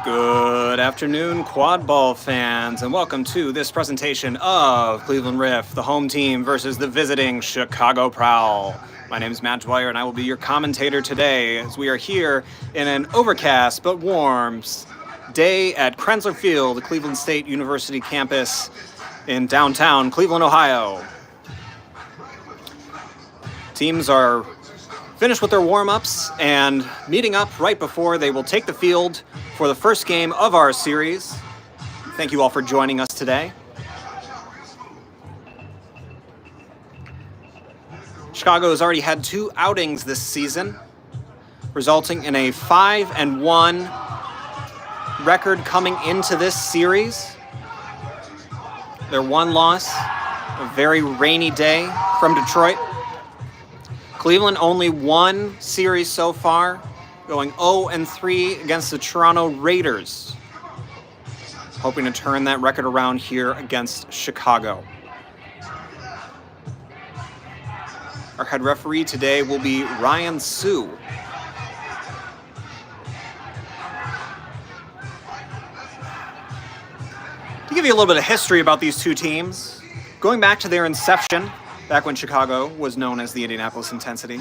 Good afternoon, Quadball fans, and welcome to this presentation of Cleveland Riff, the home team versus the visiting Chicago Prowl. My name is Matt Dwyer, and I will be your commentator today as we are here in an overcast but warm day at Krensler Field, the Cleveland State University campus in downtown Cleveland, Ohio. Teams are finished with their warm-ups and meeting up right before they will take the field for the first game of our series. Thank you all for joining us today. Chicago has already had 2 outings this season, resulting in a 5-1 record coming into this series. Their one loss, a very rainy day from Detroit. Cleveland only one series so far, going 0-3 against the Toronto Raiders, hoping to turn that record around here against Chicago. Our head referee today will be Ryan Sue. To give you a little bit of history about these two teams, going back to their inception, back when Chicago was known as the Indianapolis Intensity,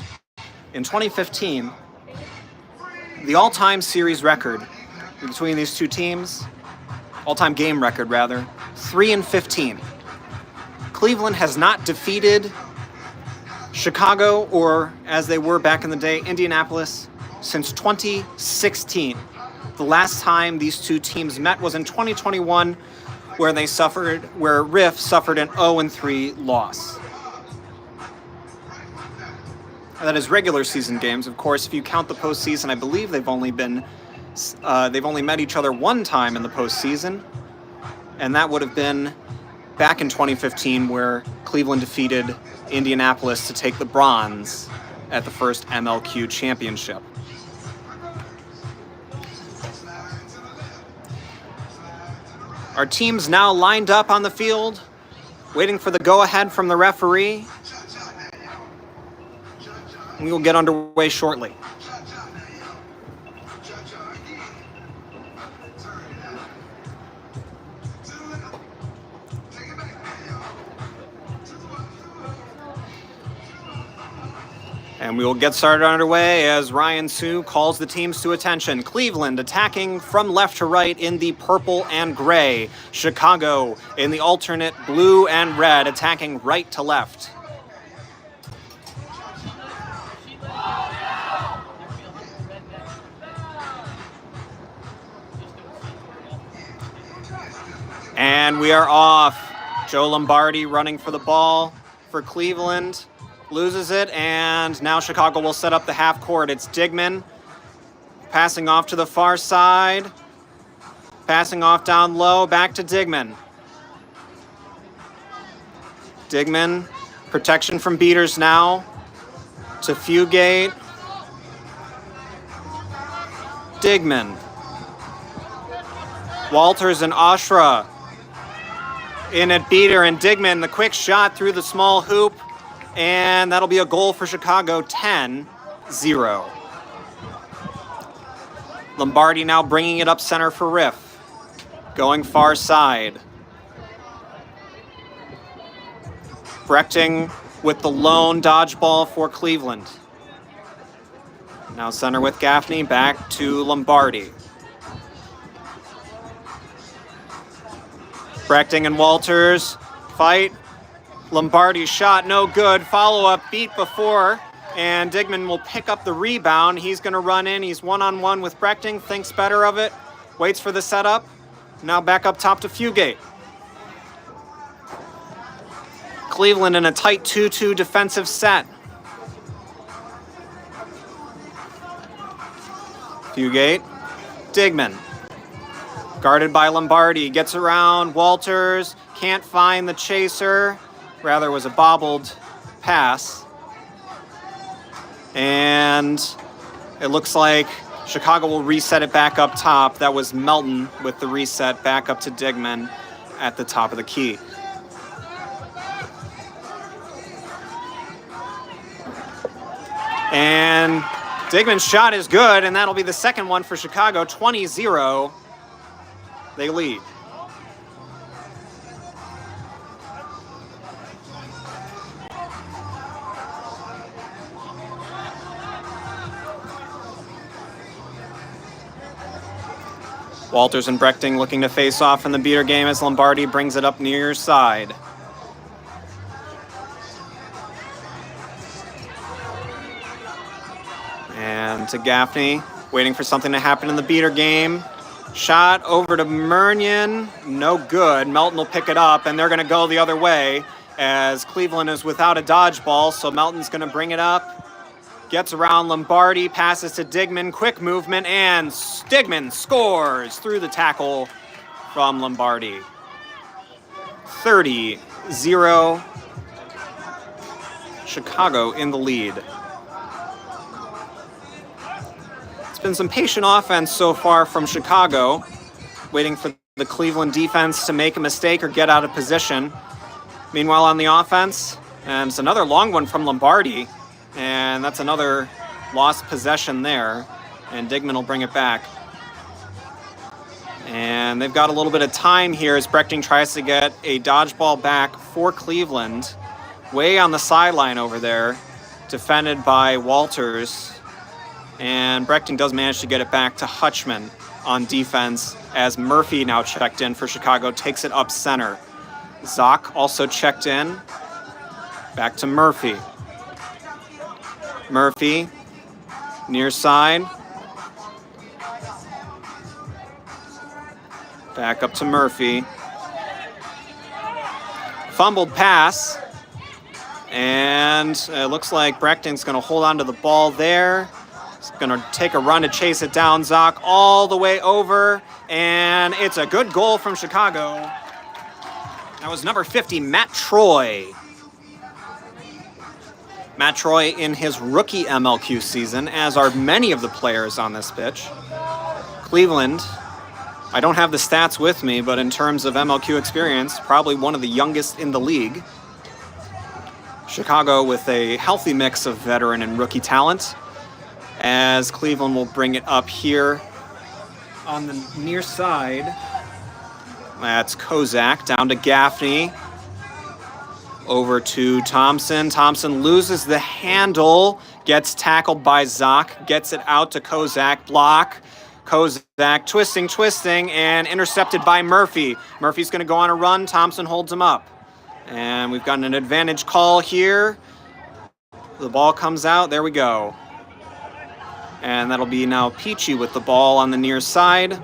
in 2015, the all-time series record between these two teams, all-time game record rather, 3-15. Cleveland has not defeated Chicago, or as they were back in the day, Indianapolis, since 2016. The last time these two teams met was in 2021, where Riff suffered an 0-3 loss. That is regular season games. Of course, if you count the postseason, I believe they've only met each other one time in the postseason, and that would have been back in 2015, where Cleveland defeated Indianapolis to take the bronze at the first MLQ championship. Our teams now lined up on the field, waiting for the go-ahead from the referee. We will get underway shortly. And we will get started underway as Ryan Sue calls the teams to attention. Cleveland attacking from left to right in the purple and gray. Chicago in the alternate blue and red, attacking right to left. And we are off. Joe Lombardi running for the ball for Cleveland. Loses it, and now Chicago will set up the half court. It's Digman passing off to the far side. Passing off down low, back to Digman. Digman, protection from beaters now. To Fugate. Digman. Walters and Ashra in at beater, and Digman, the quick shot through the small hoop, and that'll be a goal for Chicago, 10-0. Lombardi now bringing it up center for Riff, going far side. Brechting with the lone dodgeball for Cleveland. Now center with Gaffney, back to Lombardi. Brechting and Walters fight. Lombardi's shot, no good. Follow-up beat before, and Digman will pick up the rebound. He's going to run in. He's one-on-one with Brechting, thinks better of it, waits for the setup. Now back up top to Fugate. Cleveland in a tight 2-2 defensive set. Fugate, Digman. Guarded by Lombardi, gets around Walters, can't find the chaser. Rather was a bobbled pass. And it looks like Chicago will reset it back up top. That was Melton with the reset back up to Digman at the top of the key. And Digman's shot is good, and that'll be the second one for Chicago, 20-0. They lead. Walters and Brechting looking to face off in the beater game as Lombardi brings it up near side. And to Gaffney, waiting for something to happen in the beater game. Shot over to Murnion, no good. Melton will pick it up, and they're going to go the other way as Cleveland is without a dodgeball, so Melton's going to bring it up. Gets around Lombardi, passes to Digman, quick movement, and Digman scores through the tackle from Lombardi. 30-0, Chicago in the lead. It's been some patient offense so far from Chicago, waiting for the Cleveland defense to make a mistake or get out of position. Meanwhile, on the offense, and it's another long one from Lombardi. And that's another lost possession there. And Digman will bring it back. And they've got a little bit of time here as Brechting tries to get a dodgeball back for Cleveland. Way on the sideline over there. Defended by Walters. And Brechting does manage to get it back to Hutchman on defense as Murphy now checked in for Chicago. Takes it up center. Zock also checked in. Back to Murphy. Murphy, near side. Back up to Murphy. Fumbled pass. And it looks like Brechting's going to hold on to the ball there. He's going to take a run to chase it down. Zock all the way over. And it's a good goal from Chicago. That was number 50, Matt Troy. Matt Troy in his rookie MLQ season, as are many of the players on this pitch. Cleveland, I don't have the stats with me, but in terms of MLQ experience, probably one of the youngest in the league. Chicago with a healthy mix of veteran and rookie talent, as Cleveland will bring it up here on the near side. That's Kozak down to Gaffney. Over to Thompson. Thompson loses the handle, gets tackled by Zock, gets it out to Kozak, block. Kozak twisting, and intercepted by Murphy. Murphy's going to go on a run. Thompson holds him up. And we've got an advantage call here. The ball comes out. There we go. And that'll be now Peachy with the ball on the near side.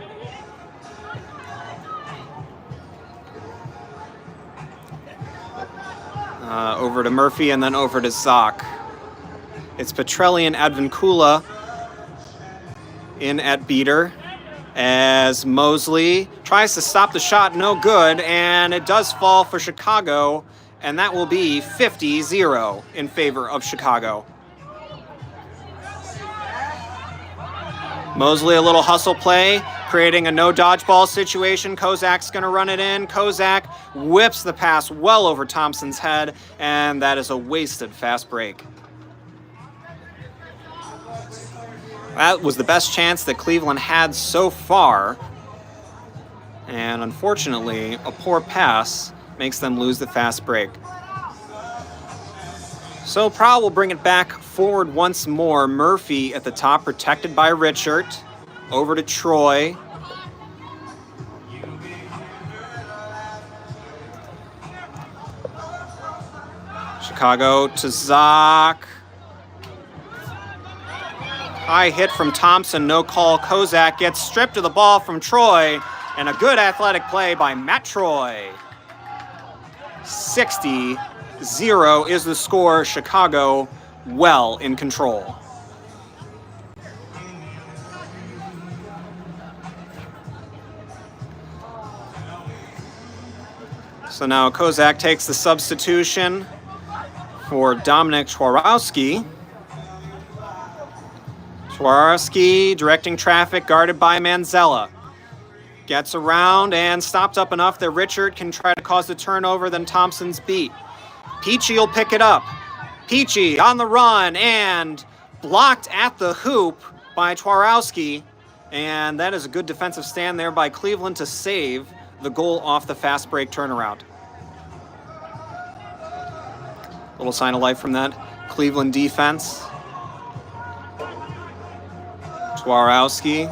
Over to Murphy and then over to Zock. It's Petrelli and Advincula in at beater as Mosley tries to stop the shot, no good, and it does fall for Chicago, and that will be 50-0 in favor of Chicago. Mosley, a little hustle play, creating a no dodgeball situation. Kozak's going to run it in. Kozak whips the pass well over Thompson's head, and that is a wasted fast break. That was the best chance that Cleveland had so far, and unfortunately, a poor pass makes them lose the fast break. So Prowl will bring it back forward once more. Murphy at the top, protected by Richard. Over to Troy. Chicago to Zock. High hit from Thompson, no call. Kozak gets stripped of the ball from Troy, and a good athletic play by Matt Troy. 60-0 is the score. Chicago well in control. So now Kozak takes the substitution for Dominic Chwarowski. Chwarowski directing traffic, guarded by Manzella. Gets around and stopped up enough that Richard can try to cause the turnover, then Thompson's beat. Peachy will pick it up. Peachy on the run and blocked at the hoop by Chwarowski. And that is a good defensive stand there by Cleveland to save the goal off the fast break turnaround. Little sign of life from that Cleveland defense. Twarowski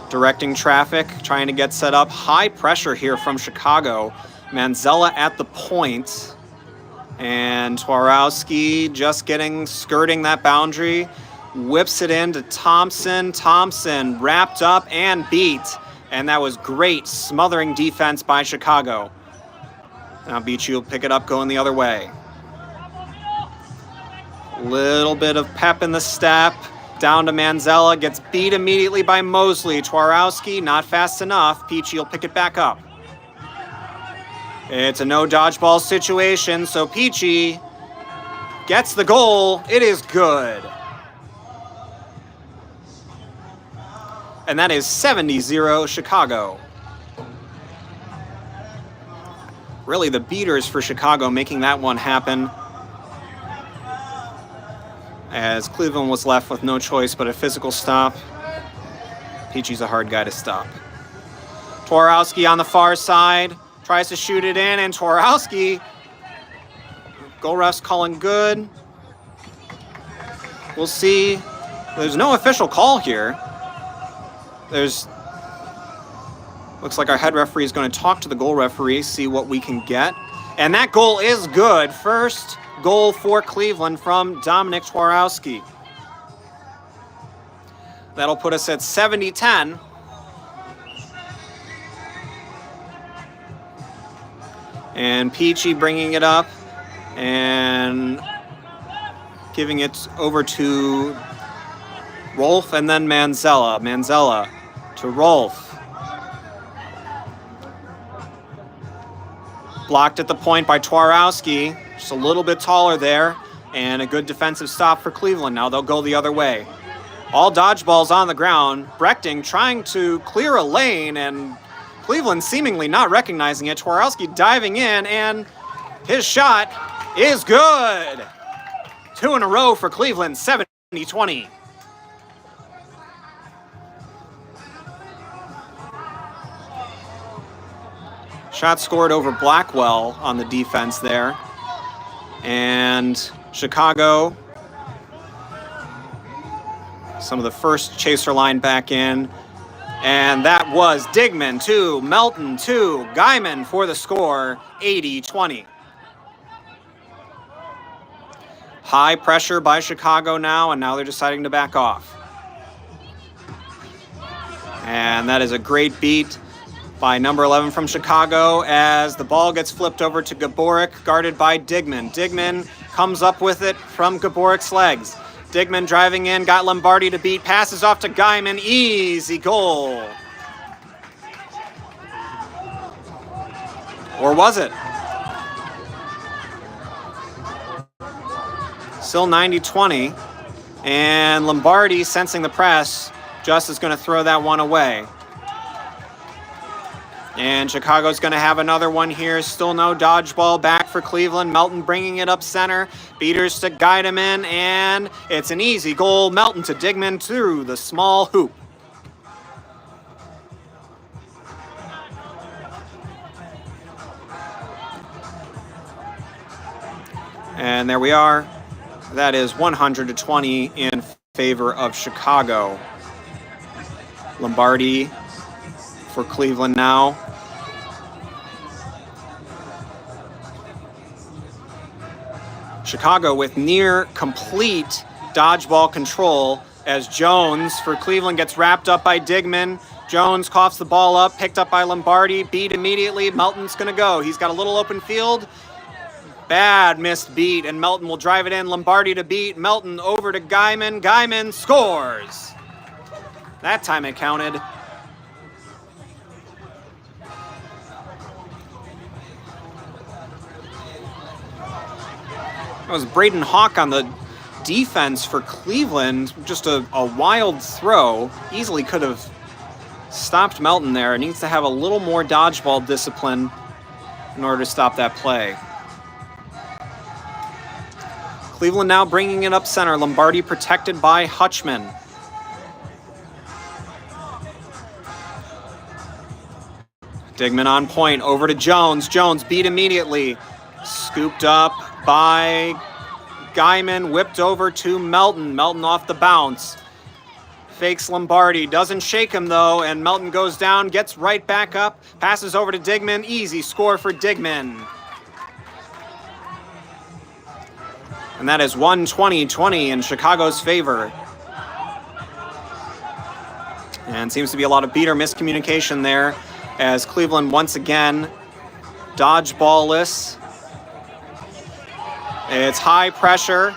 directing traffic, trying to get set up. High pressure here from Chicago. Manzella at the point. And Twarowski just skirting that boundary. Whips it into Thompson. Thompson wrapped up and beat. And that was great smothering defense by Chicago. Now Beachy will pick it up going the other way. Little bit of pep in the step. Down to Manzella, gets beat immediately by Mosley. Twarowski, not fast enough. Peachy will pick it back up. It's a no dodgeball situation, so Peachy gets the goal. It is good. And that is 70-0 Chicago. Really the beaters for Chicago making that one happen, as Cleveland was left with no choice but a physical stop. Peachy's a hard guy to stop. Twarowski on the far side, tries to shoot it in, and Twarowski, goal ref's calling good. We'll see. There's no official call here. Looks like our head referee is going to talk to the goal referee, see what we can get. And that goal is good. First goal for Cleveland from Dominic Twarowski. That'll put us at 70-10. And Peachy bringing it up and giving it over to Rolf and then Manzella. Manzella to Rolf. Blocked at the point by Twarowski. Just a little bit taller there, and a good defensive stop for Cleveland. Now they'll go the other way. All dodgeballs on the ground. Brechting trying to clear a lane, and Cleveland seemingly not recognizing it. Twarowski diving in, and his shot is good. 2 in a row for Cleveland, 70-20. Shot scored over Blackwell on the defense there. And Chicago, some of the first chaser line back in. And that was Digman 2, Melton 2, Guyman for the score, 80-20. High pressure by Chicago now, and now they're deciding to back off. And that is a great beat by number 11 from Chicago as the ball gets flipped over to Gaborik, guarded by Digman. Digman comes up with it from Gaborik's legs. Digman driving in, got Lombardi to beat, passes off to Guyman, easy goal. Or was it? Still 90-20, and Lombardi, sensing the press, just is going to throw that one away. And Chicago's going to have another one here. Still no dodgeball back for Cleveland. Melton bringing it up center. Beaters to guide him in, and it's an easy goal. Melton to Digman through the small hoop. And there we are. That is 100-20 in favor of Chicago. Lombardi for Cleveland now. Chicago with near complete dodgeball control as Jones for Cleveland gets wrapped up by Digman. Jones coughs the ball up, picked up by Lombardi, beat immediately. Melton's going to go. He's got a little open field. Bad missed beat, and Melton will drive it in. Lombardi to beat. Melton over to Guyman. Guyman scores. That time it counted. That was Braden Hawk on the defense for Cleveland. Just a wild throw. Easily could have stopped Melton there. It needs to have a little more dodgeball discipline in order to stop that play. Cleveland now bringing it up center. Lombardi protected by Hutchman. Digman on point, over to Jones. Jones beat immediately. Scooped up by Guyman, whipped over to Melton. Melton off the bounce. Fakes Lombardi, doesn't shake him though, and Melton goes down, gets right back up, passes over to Digman. Easy score for Digman. And that is 120-20 in Chicago's favor. And seems to be a lot of beater miscommunication there as Cleveland once again dodgeball-less. It's high pressure,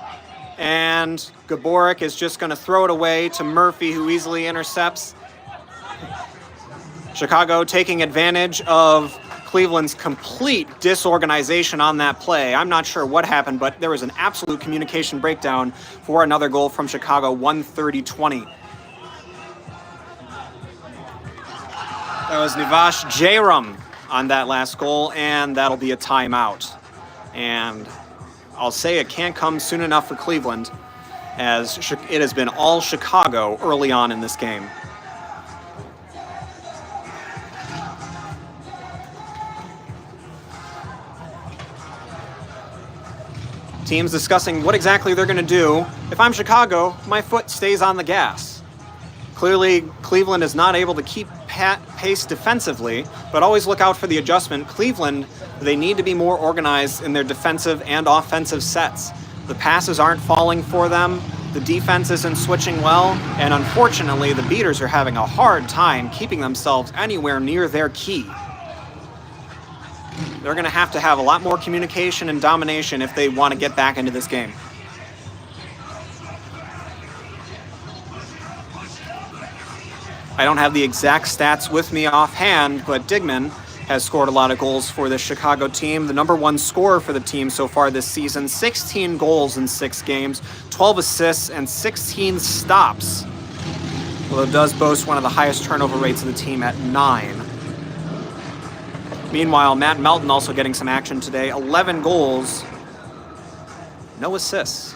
and Gaborik is just going to throw it away to Murphy, who easily intercepts. Chicago taking advantage of Cleveland's complete disorganization on that play. I'm not sure what happened, but there was an absolute communication breakdown for another goal from Chicago, 130-20. That was Nivash Jairam on that last goal, and that'll be a timeout. And I'll say it can't come soon enough for Cleveland, as it has been all Chicago early on in this game. Teams discussing what exactly they're going to do. If I'm Chicago, my foot stays on the gas. Clearly, Cleveland is not able to keep pace defensively, but always look out for the adjustment. Cleveland, they need to be more organized in their defensive and offensive sets. The passes aren't falling for them, the defense isn't switching well, and unfortunately, the beaters are having a hard time keeping themselves anywhere near their key. They're going to have a lot more communication and domination if they want to get back into this game. I don't have the exact stats with me offhand, but Digman has scored a lot of goals for this Chicago team. The #1 scorer for the team so far this season, 16 goals in 6 games, 12 assists, and 16 stops. Although it does boast one of the highest turnover rates of the team at 9. Meanwhile, Matt Melton also getting some action today. 11 goals, no assists.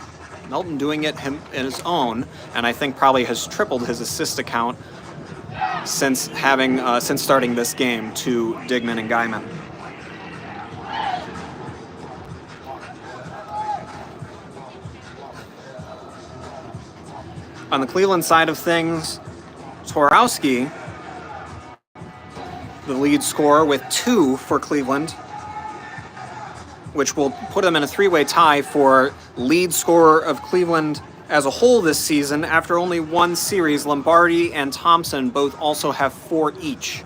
Melton doing it in his own, and I think probably has tripled his assist account since starting this game to Digman and Guyman. On the Cleveland side of things, Torowski, the lead scorer with 2 for Cleveland, which will put them in a 3-way tie for lead scorer of Cleveland as a whole this season. After only 1 series, Lombardi and Thompson both also have 4 each.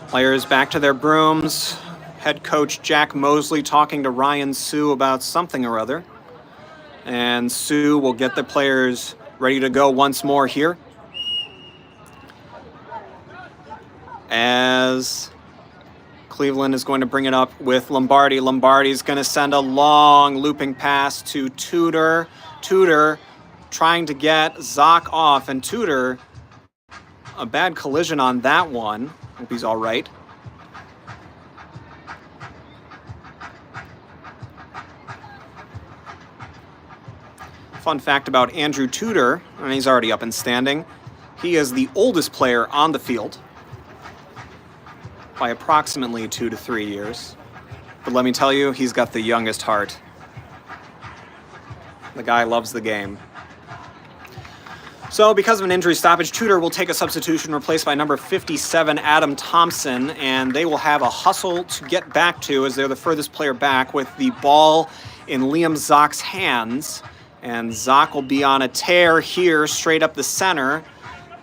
Players back to their brooms. Head coach Jack Mosley talking to Ryan Sue about something or other. And Sue will get the players ready to go once more here, as Cleveland is going to bring it up with Lombardi. Lombardi's going to send a long looping pass to Tudor. Tudor trying to get Zock off, and Tudor, a bad collision on that one. Hope he's all right. Fun fact about Andrew Tudor, and he's already up and standing, he is the oldest player on the field by approximately 2 to 3 years. But let me tell you, he's got the youngest heart. The guy loves the game. So because of an injury stoppage, Tudor will take a substitution replaced by number 57, Adam Thompson, and they will have a hustle to get back to as they're the furthest player back with the ball in Liam Zock's hands. And Zock will be on a tear here, straight up the center.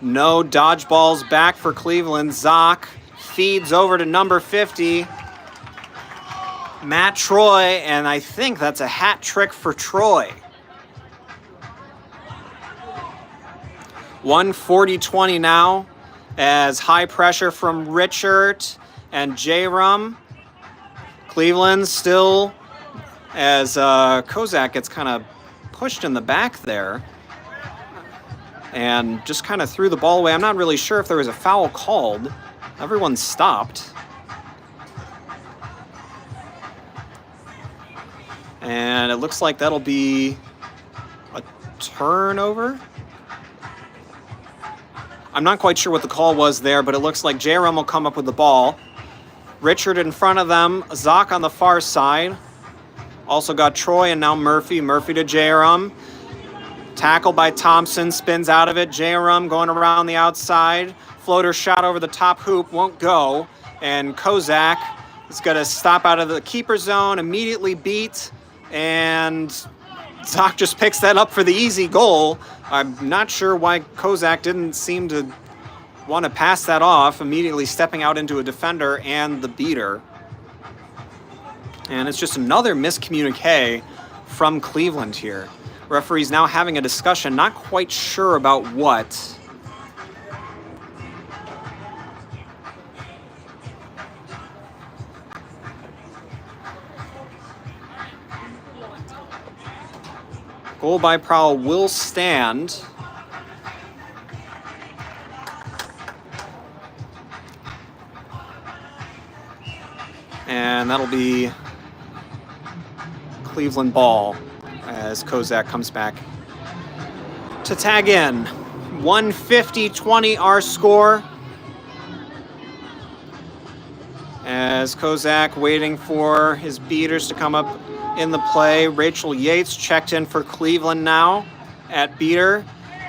No dodgeballs back for Cleveland. Zock feeds over to number 50, Matt Troy, and I think that's a hat trick for Troy. 140-20 now, as high pressure from Richard and Jairam. Cleveland still, as Kozak gets kind of pushed in the back there and just kind of threw the ball away. I'm not really sure if there was a foul called. Everyone stopped. And it looks like that'll be a turnover. I'm not quite sure what the call was there, but it looks like JRM will come up with the ball. Richard in front of them, Zoc on the far side. Also got Troy and now Murphy. Murphy to JRM. Tackle by Thompson, spins out of it. JRM going around the outside. Floater shot over the top hoop, won't go. And Kozak is going to stop out of the keeper zone, immediately beat. And Zoc just picks that up for the easy goal. I'm not sure why Kozak didn't seem to want to pass that off, immediately stepping out into a defender and the beater. And it's just another miscommunique from Cleveland here. Referee's now having a discussion, not quite sure about what. Goal by Prowl will stand. And that'll be Cleveland ball as Kozak comes back to tag in. 150-20 our score. As Kozak waiting for his beaters to come up in the play. Rachel Yates checked in for Cleveland now at beater.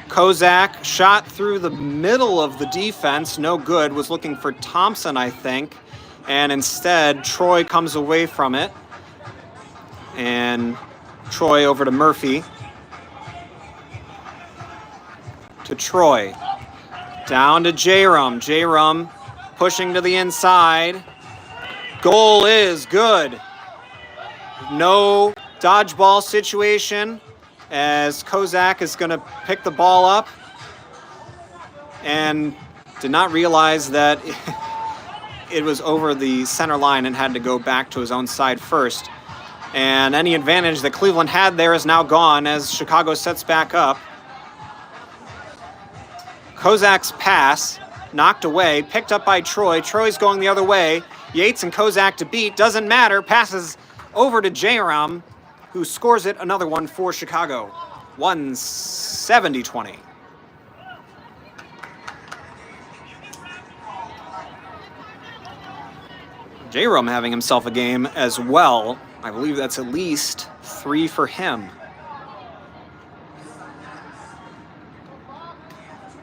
Kozak shot through the middle of the defense, no good. Was looking for Thompson, I think. And instead, Troy comes away from it. And Troy over to Murphy. To Troy. Down to J-Rum. J-Rum pushing to the inside. Goal is good. No dodgeball situation as Kozak is going to pick the ball up and did not realize that it was over the center line and had to go back to his own side first. And any advantage that Cleveland had there is now gone as Chicago sets back up. Kozak's pass knocked away, picked up by Troy. Troy's going the other way. Yates and Kozak to beat. Doesn't matter. Passes over to J-Ram, who scores it. Another one for Chicago. 170-20. J-Ram having himself a game as well. I believe that's at least 3 for him.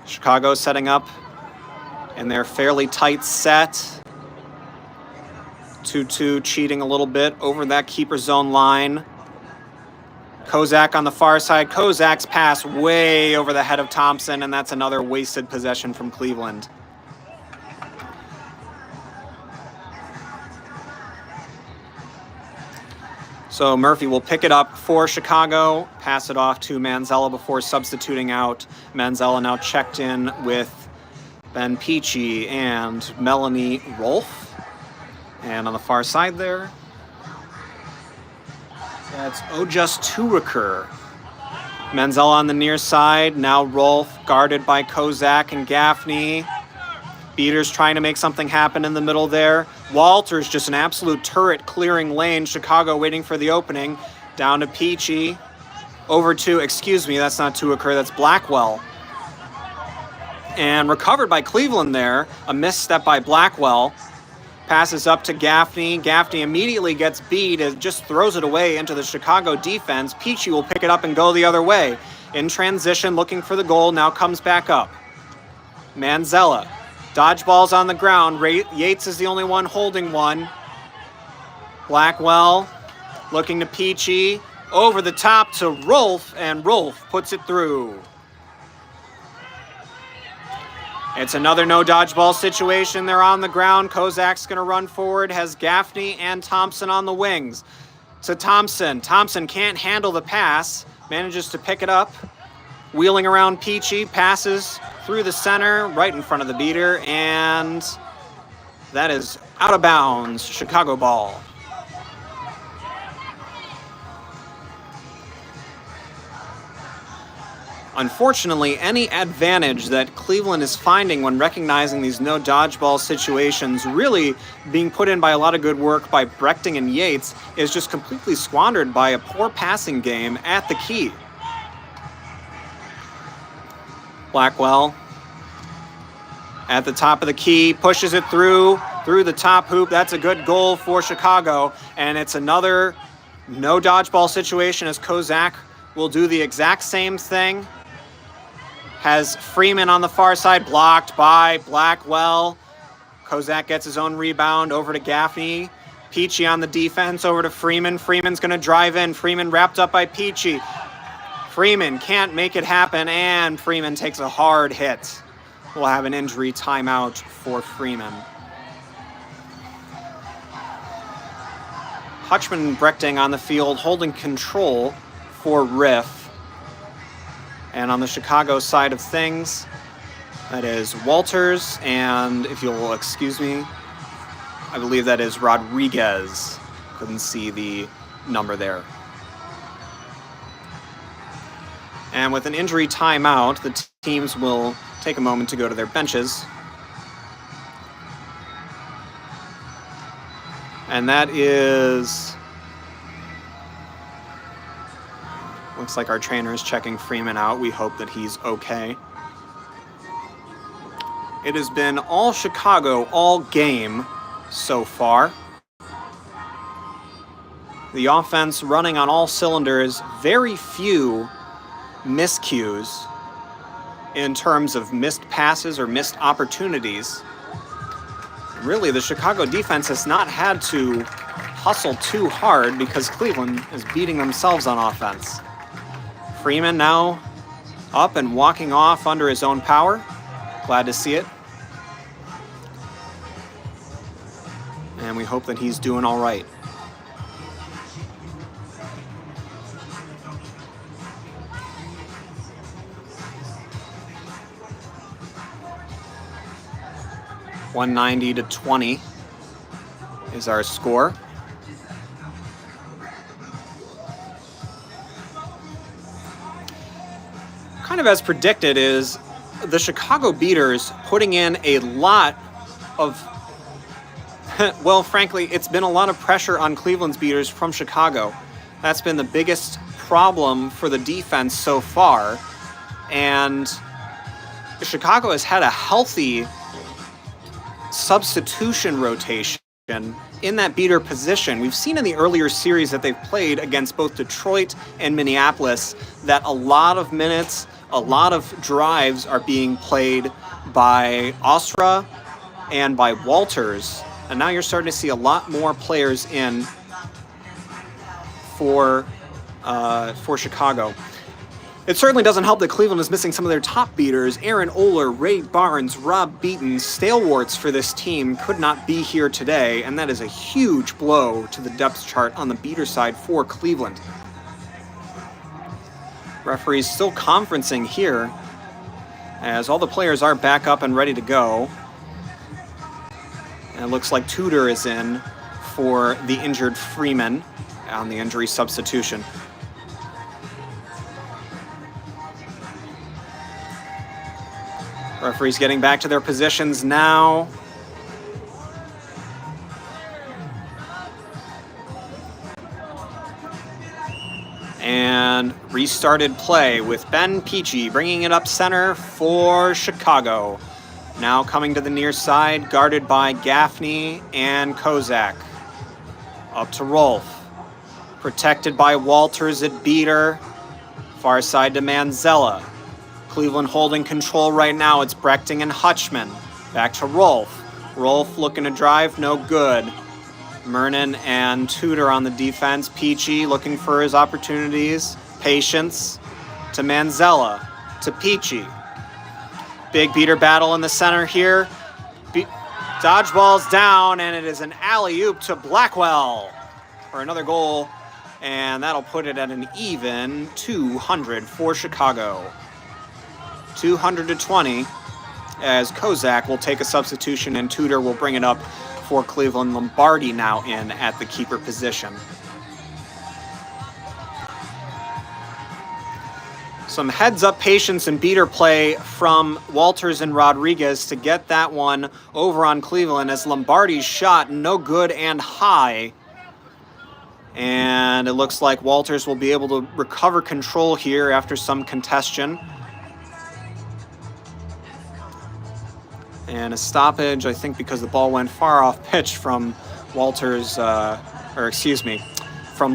Chicago setting up in their fairly tight set. 2-2 cheating a little bit over that keeper zone line. Kozak on the far side. Kozak's pass way over the head of Thompson, and that's another wasted possession from Cleveland. So Murphy will pick it up for Chicago, pass it off to Manzella before substituting out. Manzella now checked in with Ben Peachy and Melanie Rolfe. And on the far side there, that's Ojas Turuker. Manzella on the near side, now Rolfe guarded by Kozak and Gaffney. Beaters trying to make something happen in the middle there. Walters just an absolute turret clearing lane. Chicago waiting for the opening. Down to Peachy. Over to, excuse me, that's not Turuker, that's Blackwell. And recovered by Cleveland there. A misstep by Blackwell. Passes up to Gaffney. Gaffney immediately gets beat. It just throws it away into the Chicago defense. Peachy will pick it up and go the other way. In transition, looking for the goal. Now comes back up. Manzella. Dodgeball's on the ground. Yates is the only one holding one. Blackwell looking to Peachy. Over the top to Rolfe, and Rolfe puts it through. It's another no dodgeball situation. They're on the ground. Kozak's going to run forward. Has Gaffney and Thompson on the wings. To Thompson. Thompson can't handle the pass. Manages to pick it up. Wheeling around Peachy. Passes through the center. Right in front of the beater. And that is out of bounds. Chicago ball. Unfortunately, any advantage that Cleveland is finding when recognizing these no dodgeball situations, really being put in by a lot of good work by Brechting and Yates, is just completely squandered by a poor passing game at the key. Blackwell at the top of the key, pushes it through the top hoop. That's a good goal for Chicago, and it's another no dodgeball situation as Kozak will do the exact same thing. Has Freeman on the far side, blocked by Blackwell. Kozak gets his own rebound over to Gaffney. Peachy on the defense over to Freeman. Freeman's going to drive in. Freeman wrapped up by Peachy. Freeman can't make it happen, and Freeman takes a hard hit. We'll have an injury timeout for Freeman. Hutchman and Brechting on the field holding control for Riff. And on the Chicago side of things, that is Walters, and if you'll excuse me, I believe that is Rodriguez. Couldn't see the number there. And with an injury timeout, the teams will take a moment to go to their benches. And that is... Looks like our trainer is checking Freeman out. We hope that he's okay. It has been all Chicago all game so far. The offense running on all cylinders, very few miscues in terms of missed passes or missed opportunities. Really, the Chicago defense has not had to hustle too hard because Cleveland is beating themselves on offense. Freeman now up and walking off under his own power. Glad to see it. And we hope that he's doing all right. $190-20 is our score. Kind of as predicted is the Chicago Beaters putting in a lot of, well, frankly, it's been a lot of pressure on Cleveland's Beaters from Chicago. That's been the biggest problem for the defense so far. And Chicago has had a healthy substitution rotation in that beater position. We've seen in the earlier series that they've played against both Detroit and Minneapolis that a lot of minutes, a lot of drives are being played by Ostra and by Walters. And now you're starting to see a lot more players in for Chicago. It certainly doesn't help that Cleveland is missing some of their top beaters. Aaron Oler, Ray Barnes, Rob Beaton, stalwarts for this team could not be here today, and that is a huge blow to the depth chart on the beater side for Cleveland. Referees still conferencing here as all the players are back up and ready to go. And it looks like Tudor is in for the injured Freeman on the injury substitution. Referees getting back to their positions now. And restarted play with Ben Peachy bringing it up center for Chicago. Now coming to the near side, guarded by Gaffney and Kozak. Up to Rolfe. Protected by Walters at beater. Far side to Manzella. Cleveland holding control right now. It's Brechting and Hutchman. Back to Rolfe. Rolfe looking to drive, no good. Mernon and Tudor on the defense. Peachy looking for his opportunities. Patience to Manzella. To Peachy. Big beater battle in the center here. Dodgeball's down, and it is an alley-oop to Blackwell for another goal. And that'll put it at an even 200 for Chicago. 200-20 as Kozak will take a substitution and Tudor will bring it up for Cleveland. Lombardi now in at the keeper position. Some heads-up patience and beater play from Walters and Rodriguez to get that one over on Cleveland as Lombardi's shot no good and high. And it looks like Walters will be able to recover control here after some congestion. And a stoppage, I think, because the ball went far off pitch from Walters, from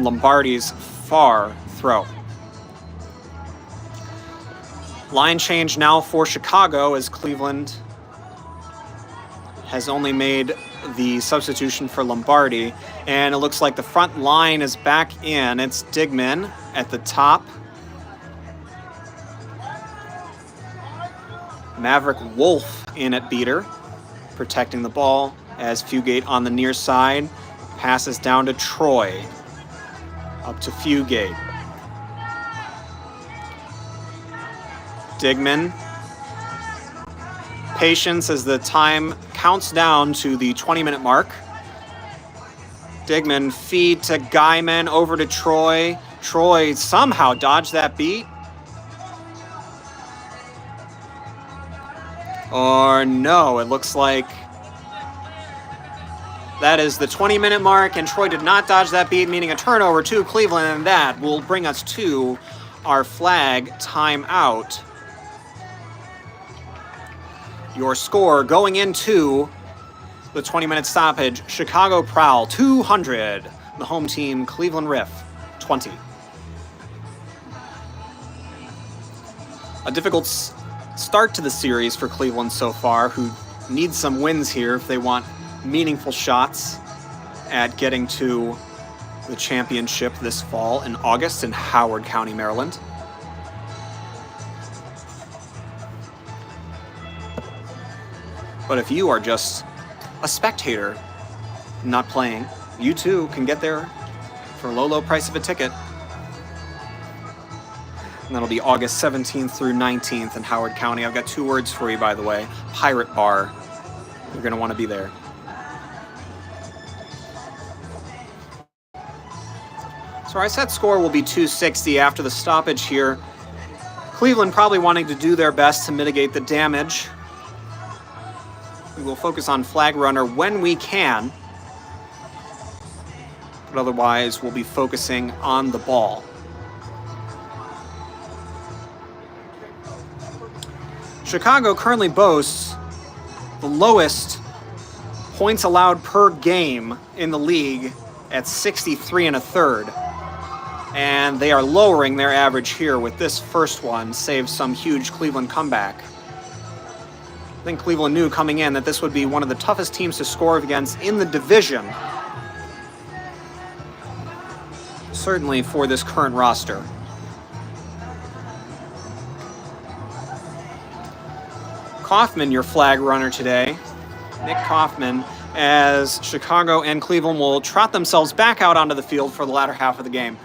Lombardi's far throw. Line change now for Chicago as Cleveland has only made the substitution for Lombardi. And it looks like the front line is back in. It's Digman at the top. Maverick Wolf in at beater, protecting the ball as Fugate on the near side. Passes down to Troy. Up to Fugate. Digman. Patience as the time counts down to the 20-minute mark. Digman feed to Guyman over to Troy. Troy somehow dodged that beat. Or no, it looks like that is the 20-minute mark, and Troy did not dodge that beat, meaning a turnover to Cleveland, and that will bring us to our flag timeout. Your score going into the 20-minute stoppage, Chicago Prowl 200, the home team Cleveland Riff 20. A difficult start to the series for Cleveland so far, who need some wins here if they want meaningful shots at getting to the championship this fall in August in Howard County, Maryland. But if you are just a spectator not playing, you too can get there for a low, low price of a ticket. And that'll be August 17th through 19th in Howard County. I've got 2 words for you, by the way. Pirate Bar. You're going to want to be there. So our set score will be 260 after the stoppage here. Cleveland probably wanting to do their best to mitigate the damage. We will focus on flag runner when we can. But otherwise, we'll be focusing on the ball. Chicago currently boasts the lowest points allowed per game in the league at 63 1/3. And they are lowering their average here with this first one, save some huge Cleveland comeback. I think Cleveland knew coming in that this would be one of the toughest teams to score against in the division. Certainly for this current roster. Kaufman, your flag runner today. Nick Kaufman, as Chicago and Cleveland will trot themselves back out onto the field for the latter half of the game.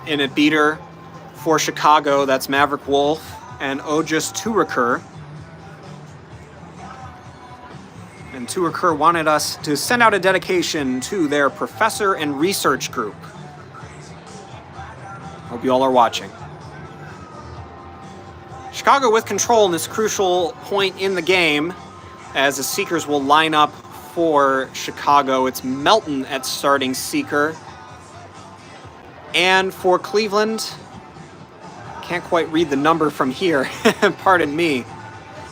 In a beater for Chicago, that's Maverick Wolf and Ojas Turakir. And Turakir wanted us to send out a dedication to their professor and research group. Hope you all are watching. Chicago with control in this crucial point in the game as the Seekers will line up for Chicago. It's Melton at starting Seeker. And for Cleveland, can't quite read the number from here. Pardon me.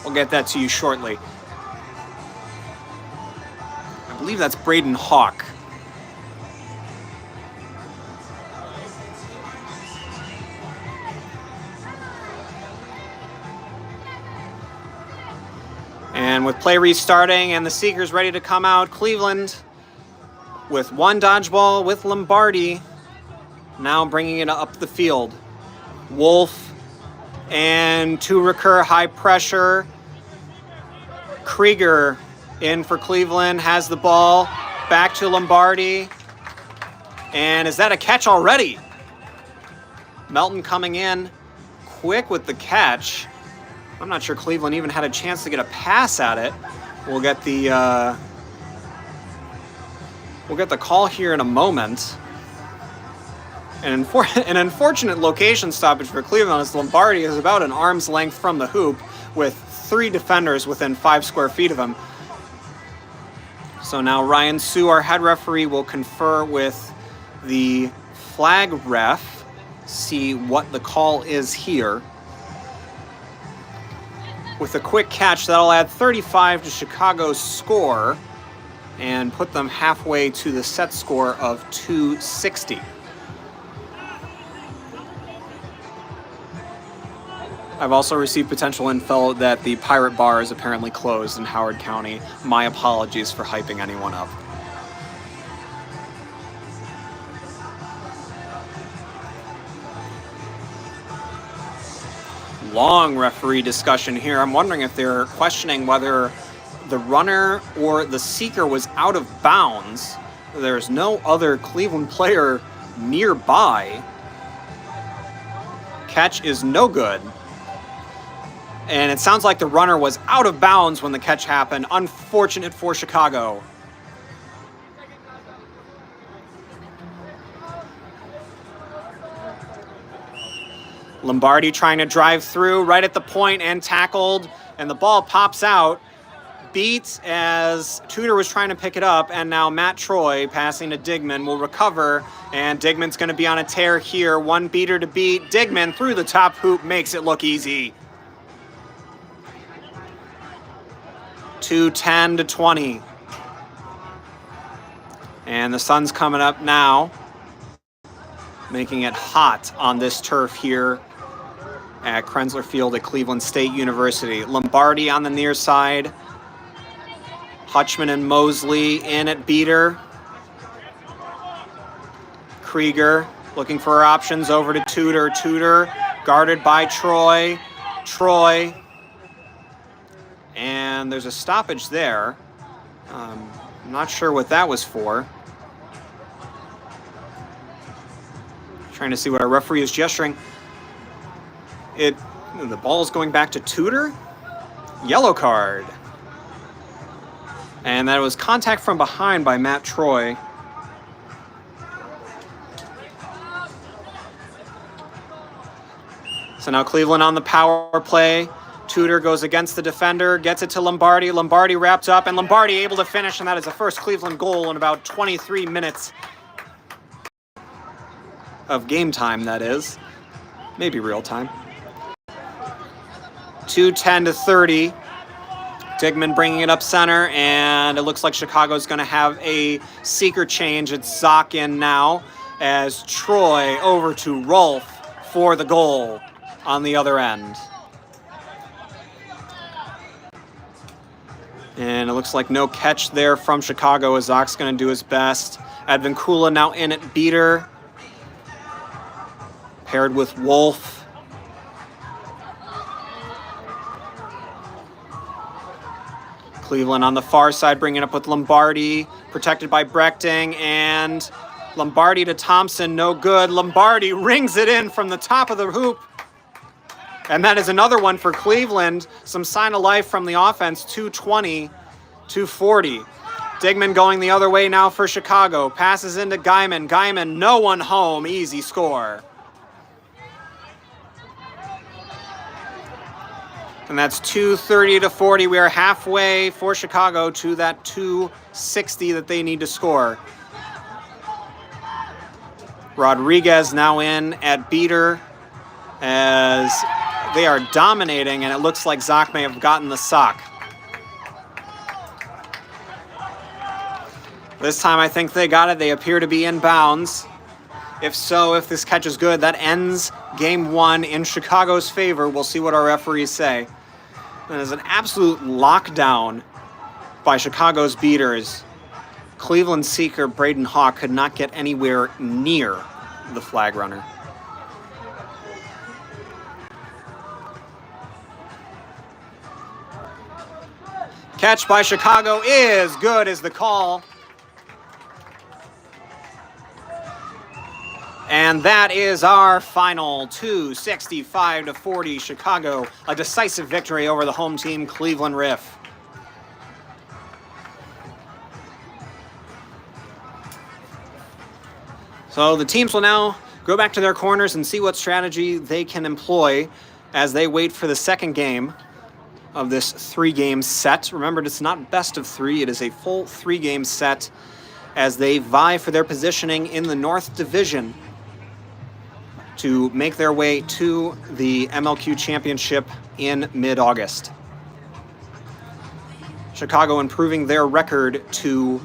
We'll get that to you shortly. I believe that's Braden Hawk. And with play restarting and the Seekers ready to come out, Cleveland with one dodgeball with Lombardi. Now bringing it up the field. Wolf and Turakir, high pressure. Krieger in for Cleveland, has the ball. Back to Lombardi. And is that a catch already? Melton coming in quick with the catch. I'm not sure Cleveland even had a chance to get a pass at it. We'll get the call here in a moment. An unfortunate location stoppage for Cleveland as Lombardi is about an arm's length from the hoop with 3 defenders within 5 square feet of him. So now Ryan Sue, our head referee, will confer with the flag ref, see what the call is here. With a quick catch, that'll add 35 to Chicago's score and put them halfway to the set score of 260. I've also received potential info that the Pirate Bar is apparently closed in Howard County. My apologies for hyping anyone up. Long referee discussion here. I'm wondering if they're questioning whether the runner or the seeker was out of bounds. There's no other Cleveland player nearby. Catch is no good. And it sounds like the runner was out of bounds when the catch happened. Unfortunate for Chicago. Lombardi trying to drive through right at the point and tackled, and the ball pops out. Beat as Tudor was trying to pick it up, and now Matt Troy passing to Digman will recover, and Digman's going to be on a tear here. One beater to beat. Digman through the top hoop makes it look easy. 2:10 to 20. And the sun's coming up now, making it hot on this turf here at Krensler Field at Cleveland State University. Lombardi on the near side. Hutchman and Mosley in at beater. Krieger looking for options over to Tudor. Tudor guarded by Troy. Troy. And there's a stoppage there. I'm not sure what that was for. Trying to see what our referee is gesturing. The ball is going back to Tudor. Yellow card. And that was contact from behind by Matt Troy. So now Cleveland on the power play. Tudor goes against the defender, gets it to Lombardi. Lombardi wrapped up, and Lombardi able to finish, and that is the first Cleveland goal in about 23 minutes of game time, that is. Maybe real time. 2:10 to 30. Digman bringing it up center, and it looks like Chicago's going to have a seeker change. It's Zock in now as Troy over to Rolfe for the goal on the other end. And it looks like no catch there from Chicago as Zock's going to do his best. Advincula now in at beater. Paired with Wolf. Cleveland on the far side bringing up with Lombardi. Protected by Brechting. And Lombardi to Thompson. No good. Lombardi rings it in from the top of the hoop. And that is another one for Cleveland. Some sign of life from the offense. 2:20, 2:40. Digman going the other way now for Chicago. Passes into Guyman. Guyman, no one home. Easy score. And that's 2:30 to 40. We are halfway for Chicago to that 260 that they need to score. Rodriguez now in at beater as they are dominating, and it looks like Zock may have gotten the sock. This time I think they got it. They appear to be in bounds. If so, if this catch is good, that ends game one in Chicago's favor. We'll see what our referees say. And there's an absolute lockdown by Chicago's beaters. Cleveland seeker Braden Hawk could not get anywhere near the flag runner. Catch by Chicago is good as the call. And that is our final 265 to 40 Chicago. A decisive victory over the home team, Cleveland Riff. So the teams will now go back to their corners and see what strategy they can employ as they wait for the second game of this 3-game set. Remember, it's not best of 3, it is a full 3-game set as they vie for their positioning in the North Division to make their way to the MLQ Championship in mid-August. Chicago improving their record to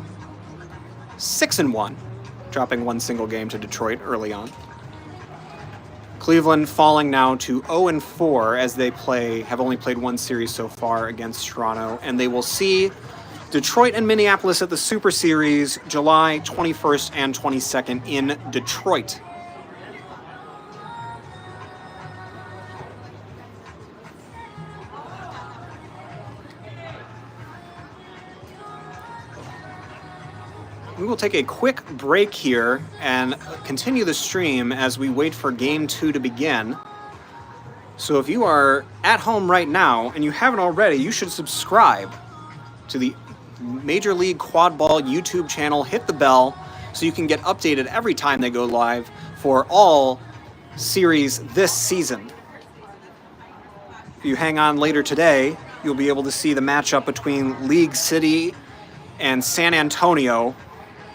6-1, dropping one single game to Detroit early on. Cleveland falling now to 0-4 as they have only played one series so far against Toronto, and they will see Detroit and Minneapolis at the Super Series July 21st and 22nd in Detroit. We will take a quick break here and continue the stream as we wait for Game 2 to begin. So if you are at home right now and you haven't already, you should subscribe to the Major League Quadball YouTube channel. Hit the bell so you can get updated every time they go live for all series this season. If you hang on later today, you'll be able to see the matchup between League City and San Antonio.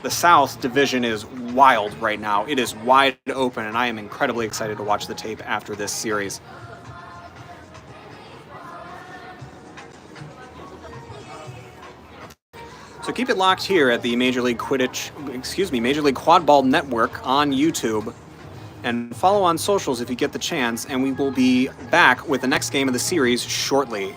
The South Division is wild right now. It is wide open, and I am incredibly excited to watch the tape after this series. So keep it locked here at the Major League Quadball Network on YouTube, and follow on socials if you get the chance, and we will be back with the next game of the series shortly.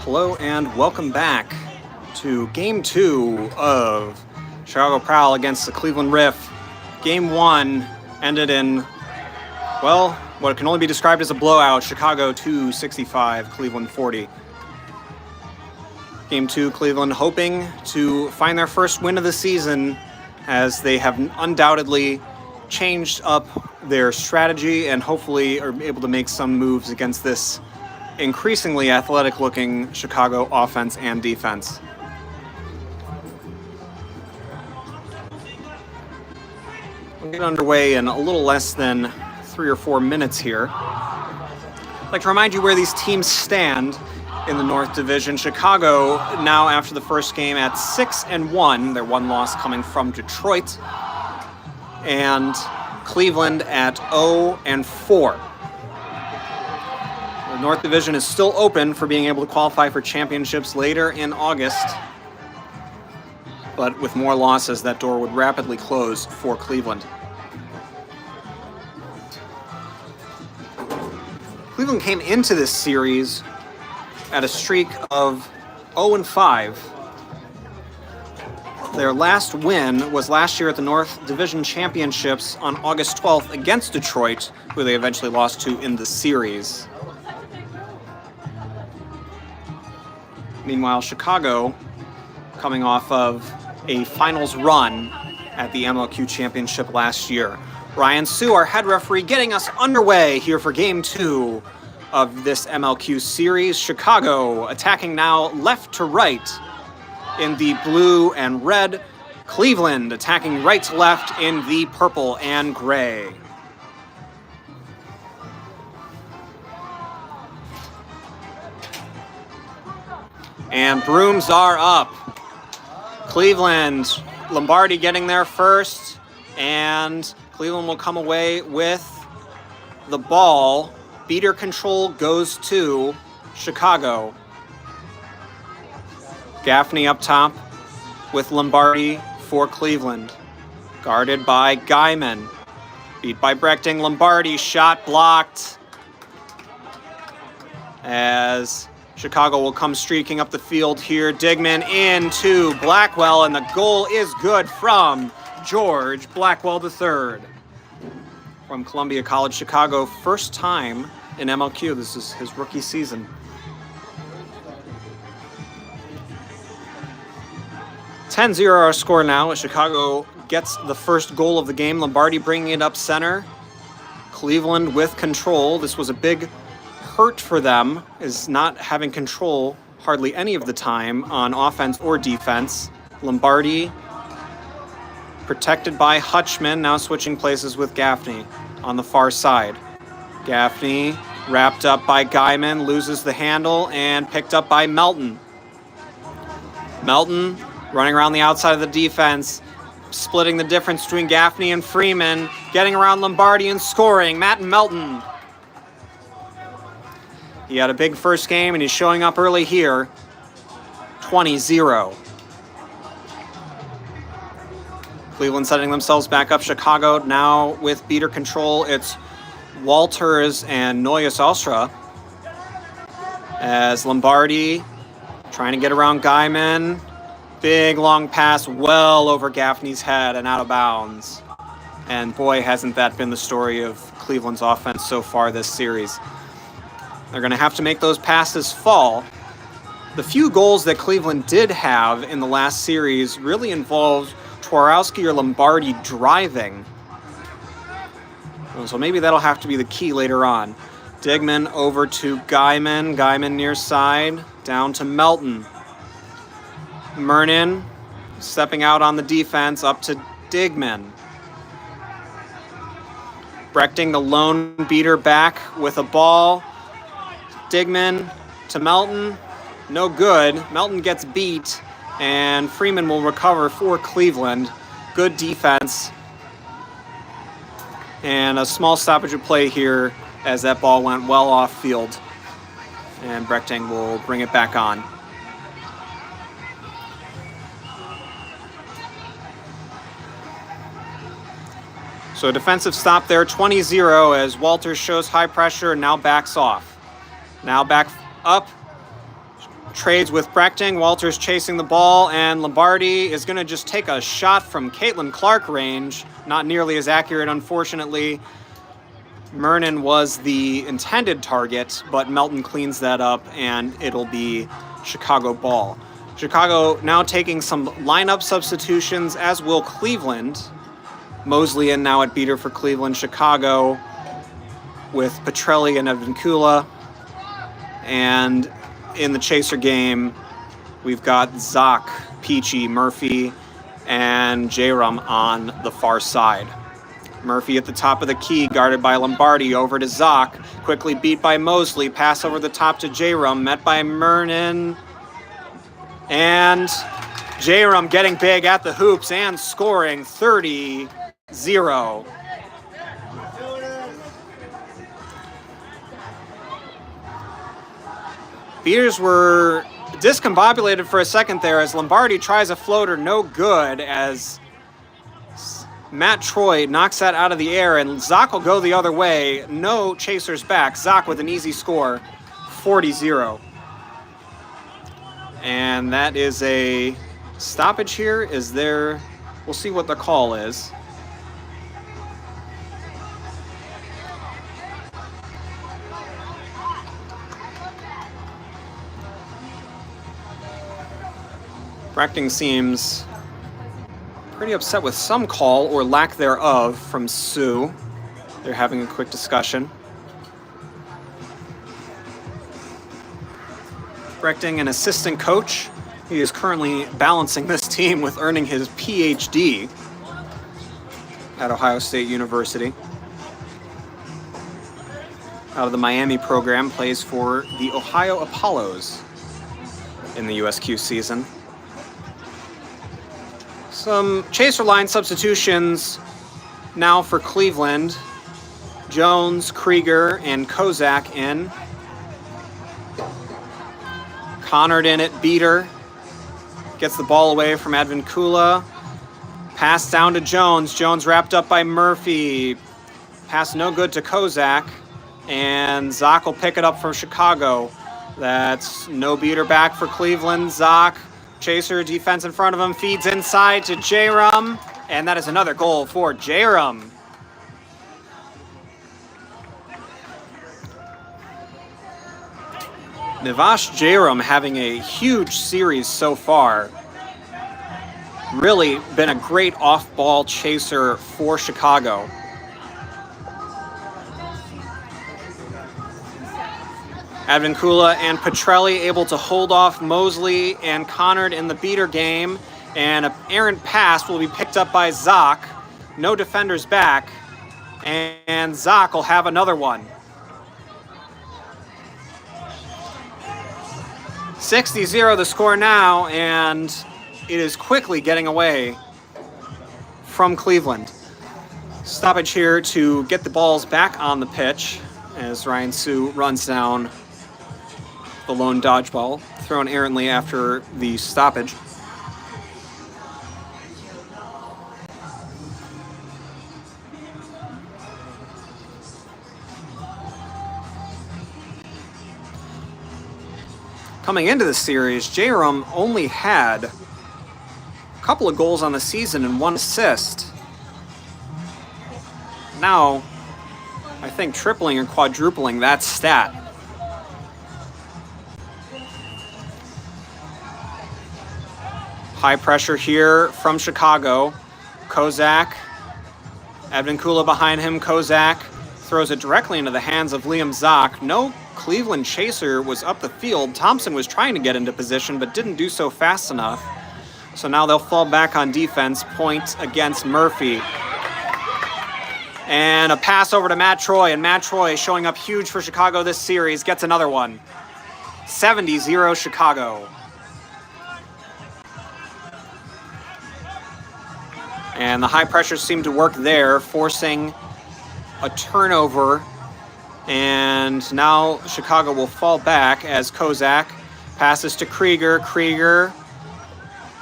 Hello and welcome back to Game 2 of Chicago Prowl against the Cleveland Riff. Game 1 ended in, well, what can only be described as a blowout. Chicago 265, Cleveland 40. Game 2, Cleveland hoping to find their first win of the season as they have undoubtedly changed up their strategy and hopefully are able to make some moves against this increasingly athletic-looking Chicago offense and defense. We'll get underway in a little less than 3 or 4 minutes here. I'd like to remind you where these teams stand in the North Division. Chicago now after the first game at 6-1, their one loss coming from Detroit, and Cleveland at 0-4. The North Division is still open for being able to qualify for championships later in August, but with more losses, that door would rapidly close for Cleveland. Cleveland came into this series at a streak of 0-5. Their last win was last year at the North Division Championships on August 12th against Detroit, who they eventually lost to in the series. Meanwhile, Chicago, coming off of a finals run at the MLQ Championship last year. Ryan Sue, our head referee, getting us underway here for Game 2 of this MLQ series. Chicago attacking now left to right in the blue and red. Cleveland attacking right to left in the purple and gray. And brooms are up. Cleveland, Lombardi getting there first, and Cleveland will come away with the ball. Beater control goes to Chicago. Gaffney up top with Lombardi for Cleveland. Guarded by Guyman. Beat by Brechting. Lombardi shot blocked as Chicago will come streaking up the field here. Digman into Blackwell, and the goal is good from George Blackwell III. From Columbia College, Chicago, first time in MLQ. This is his rookie season. (10-0) our score now as Chicago gets the first goal of the game. Lombardi bringing it up center. Cleveland with control. This was a big hurt for them, is not having control hardly any of the time on offense or defense. Lombardi protected by Hutchman, now switching places with Gaffney on the far side. Gaffney wrapped up by Guyman, loses the handle, and picked up by Melton. Melton running around the outside of the defense, splitting the difference between Gaffney and Freeman, getting around Lombardi and scoring. Matt Melton. He had a big first game, and he's showing up early here. 20-0. Cleveland setting themselves back up. Chicago now with beater control. It's Walters and Noyes Alstra as Lombardi trying to get around Guyman. Big long pass well over Gaffney's head and out of bounds. And boy, hasn't that been the story of Cleveland's offense so far this series. They're going to have to make those passes fall. The few goals that Cleveland did have in the last series really involved Twarowski or Lombardi driving. So maybe that'll have to be the key later on. Digman over to Guyman. Guyman near side. Down to Melton. Mernin stepping out on the defense. Up to Digman. Brechting, the lone beater, back with a ball. Digman to Melton. No good. Melton gets beat, and Freeman will recover for Cleveland. Good defense. And a small stoppage of play here as that ball went well off field. And Brechting will bring it back on. So a defensive stop there, 20-0, as Walters shows high pressure and now backs off. Now back up. trades with Brechting. Walters chasing the ball, and Lombardi is going to just take a shot from Caitlin Clark range. Not nearly as accurate, unfortunately. Murnan was the intended target, but Melton cleans that up, and it'll be Chicago ball. Chicago now taking some lineup substitutions, as will Cleveland. Mosley in now at beater for Cleveland. Chicago with Petrelli and Advincula. And in the chaser game, we've got Zoc, Peachy, Murphy, and Jairam on the far side. Murphy at the top of the key, guarded by Lombardi, over to Zoc, quickly beat by Mosley, pass over the top to Jairam, met by Murnan, and Jairam getting big at the hoops and scoring 30-0. Beaters were discombobulated for a second there as Lombardi tries a floater, no good, as Matt Troy knocks that out of the air, and Zoc will go the other way. No chasers back. Zoc with an easy score, 40-0. And that is a stoppage here. Is there... We'll see what the call is. Brechting seems pretty upset with some call or lack thereof from Sue. They're having a quick discussion. Brechting, an assistant coach. He is currently balancing this team with earning his PhD at Ohio State University. Out of the Miami program, plays for the Ohio Apollos in the USQ season. Some chaser line substitutions now for Cleveland. Jones, Krieger, and Kozak in. Connard in at beater. Gets the ball away from Advincula. Pass down to Jones. Jones wrapped up by Murphy. Pass no good to Kozak. And Zoc will pick it up from Chicago. That's no beater back for Cleveland. Zoc. Chaser, defense in front of him, feeds inside to Jairam, and that is another goal for Jairam. Nivash Jairam having a huge series so far. Really been a great off-ball chaser for Chicago. Advincula and Petrelli able to hold off Mosley and Connard in the beater game, and an errant pass will be picked up by Zoc. No defenders back, and Zoc will have another one. 60-0 the score now, and it is quickly getting away from Cleveland. Stoppage here to get the balls back on the pitch as Ryan Sue runs down the lone dodgeball, thrown errantly after the stoppage. Coming into the series, Jairam only had a couple of goals on the season and 1 assist. Now, I think tripling or quadrupling that stat. High pressure here from Chicago. Kozak. Advincula behind him. Kozak throws it directly into the hands of Liam Zoc. No Cleveland chaser was up the field. Thompson was trying to get into position, but didn't do so fast enough. So now they'll fall back on defense. Point against Murphy. And a pass over to Matt Troy, and Matt Troy showing up huge for Chicago this series. Gets another one. 70-0 Chicago. And the high pressure seemed to work there, forcing a turnover. And now Chicago will fall back as Kozak passes to Krieger. Krieger,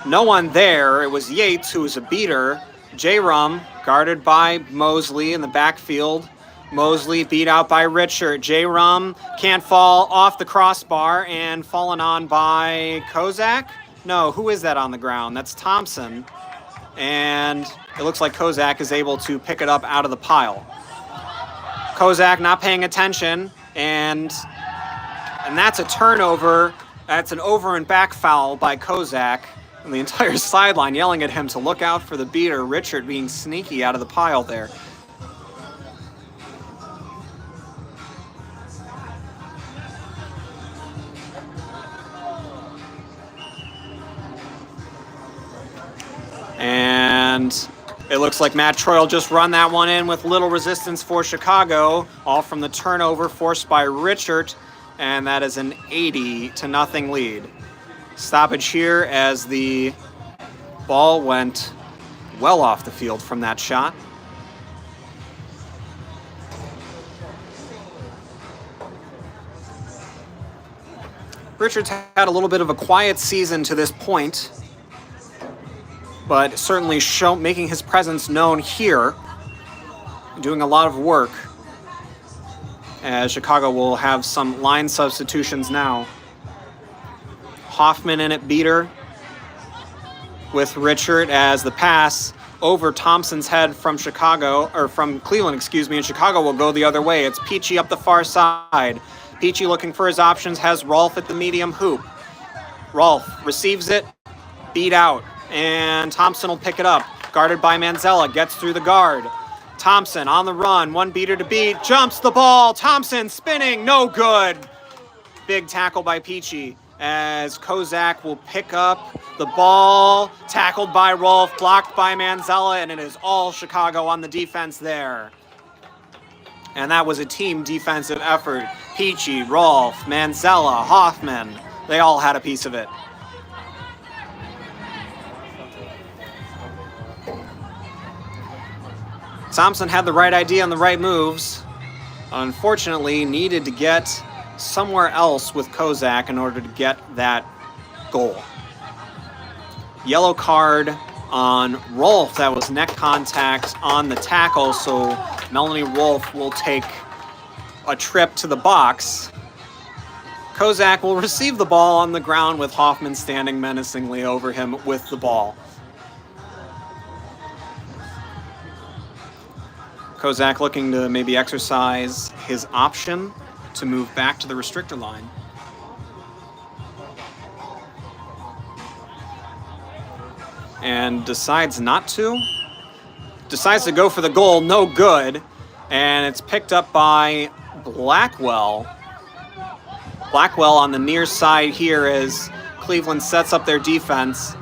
no one there. It was Yates, who was a beater. Jairam, guarded by Mosley in the backfield, Mosley beat out by Richard. J. Rum can't fall off the crossbar and fallen on by Kozak. No, who is that on the ground? That's Thompson. And it looks like Kozak is able to pick it up out of the pile. Kozak not paying attention, and that's a turnover. That's an over and back foul by Kozak. And the entire sideline yelling at him to look out for the beater. Richard being sneaky out of the pile there. And it looks like Matt Troy will just run that one in with little resistance for Chicago, all from the turnover forced by Richard, and that is an 80-0 lead. Stoppage here as the ball went well off the field from that shot. Richard's had a little bit of a quiet season to this point, but certainly making his presence known here, doing a lot of work, as Chicago will have some line substitutions now. Hoffman in at beater with Richard as the pass over Thompson's head from Cleveland, and Chicago will go the other way. It's Peachy up the far side. Peachy looking for his options, has Rolfe at the medium hoop. Rolfe receives it, beat out, and Thompson will pick it up. Guarded by Manzella, gets through the guard. Thompson on the run, one beater to beat, jumps the ball. Thompson spinning, no good. Big tackle by Peachy as Kozak will pick up the ball. Tackled by Rolfe, blocked by Manzella, and it is all Chicago on the defense there. And that was a team defensive effort. Peachy, Rolfe, Manzella, Hoffman, they all had a piece of it. Thompson had the right idea and the right moves. Unfortunately, needed to get somewhere else with Kozak in order to get that goal. Yellow card on Rolfe. That was neck contact on the tackle, so Melanie Rolfe will take a trip to the box. Kozak will receive the ball on the ground with Hoffman standing menacingly over him with the ball. Kozak looking to maybe exercise his option to move back to the restrictor line. And decides not to. Decides to go for the goal, no good. And it's picked up by Blackwell. Blackwell on the near side here as Cleveland sets up their defense.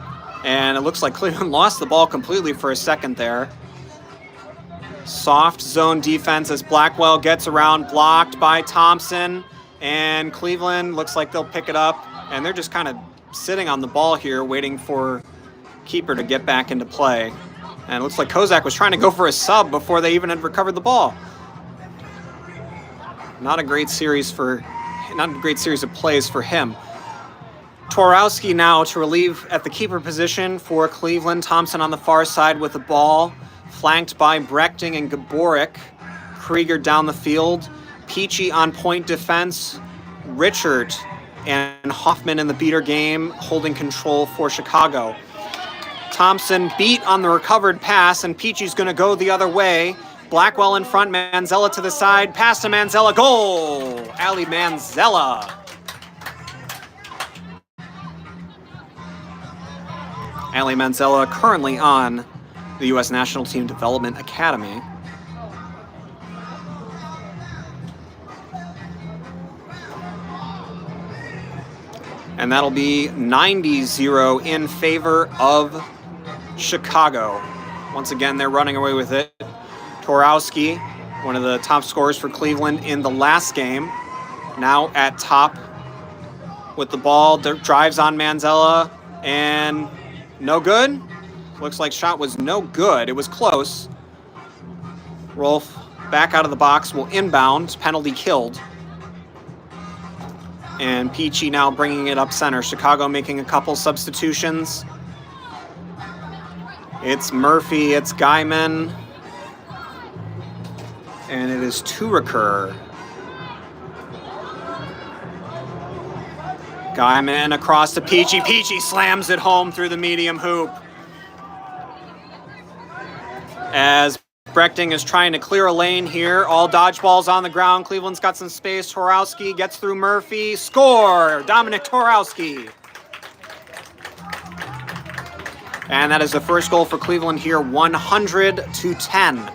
And it looks like Cleveland lost the ball completely for a second there. Soft zone defense as Blackwell gets around, blocked by Thompson, and Cleveland looks like they'll pick it up, and they're just kind of sitting on the ball here waiting for keeper to get back into play. And it looks like Kozak was trying to go for a sub before they even had recovered the ball. Not a great series of plays for him. Torowski now to relieve at the keeper position for Cleveland. Thompson on the far side with the ball, flanked by Brechting and Gaborik. Krieger down the field. Peachy on point defense. Richard and Hoffman in the beater game, holding control for Chicago. Thompson beat on the recovered pass, and Peachy's going to go the other way. Blackwell in front, Manzella to the side, pass to Manzella, goal! Ali Manzella. Ali Manzella currently on the U.S. National Team Development Academy. And that'll be 90-0 in favor of Chicago. Once again, they're running away with it. Torowski, one of the top scorers for Cleveland in the last game, now at top with the ball, drives on Manzella, and no good. Looks like shot was no good. It was close. Rolfe back out of the box, will inbound, penalty killed. And Peachy now bringing it up center. Chicago making a couple substitutions. It's Murphy, it's Guyman. And it is to recur. Guyman across to Peachy. Peachy slams it home through the medium hoop. As Brechting is trying to clear a lane here. All dodgeballs on the ground. Cleveland's got some space. Torowski gets through Murphy. Score! Dominic Torowski. And that is the first goal for Cleveland here, 100-10.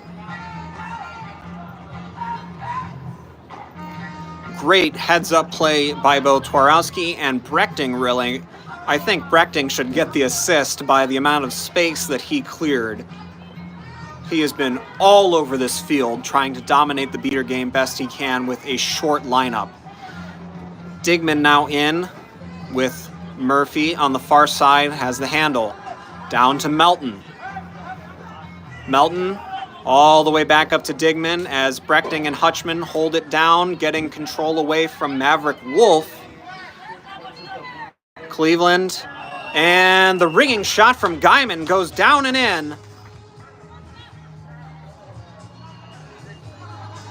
Great heads-up play by both Torowski and Brechting, really. I think Brechting should get the assist by the amount of space that he cleared. He has been all over this field trying to dominate the beater game best he can with a short lineup. Digman now in with Murphy on the far side, has the handle. Down to Melton. Melton all the way back up to Digman as Brechting and Hutchman hold it down, getting control away from Maverick Wolf. Cleveland, and the ringing shot from Guyman goes down and in.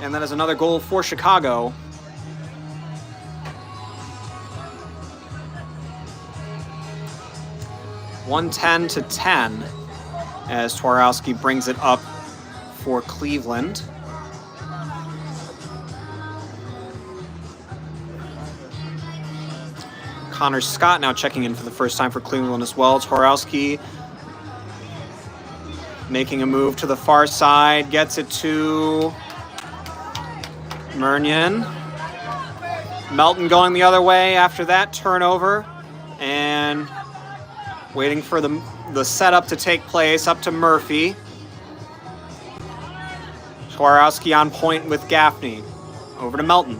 And that is another goal for Chicago. (110-10) as Torowski brings it up for Cleveland. Connor Scott now checking in for the first time for Cleveland as well. Torowski making a move to the far side, gets it to Murnion. Melton going the other way after that turnover, and waiting for the setup to take place up to Murphy. Torowski on point with Gaffney. Over to Melton.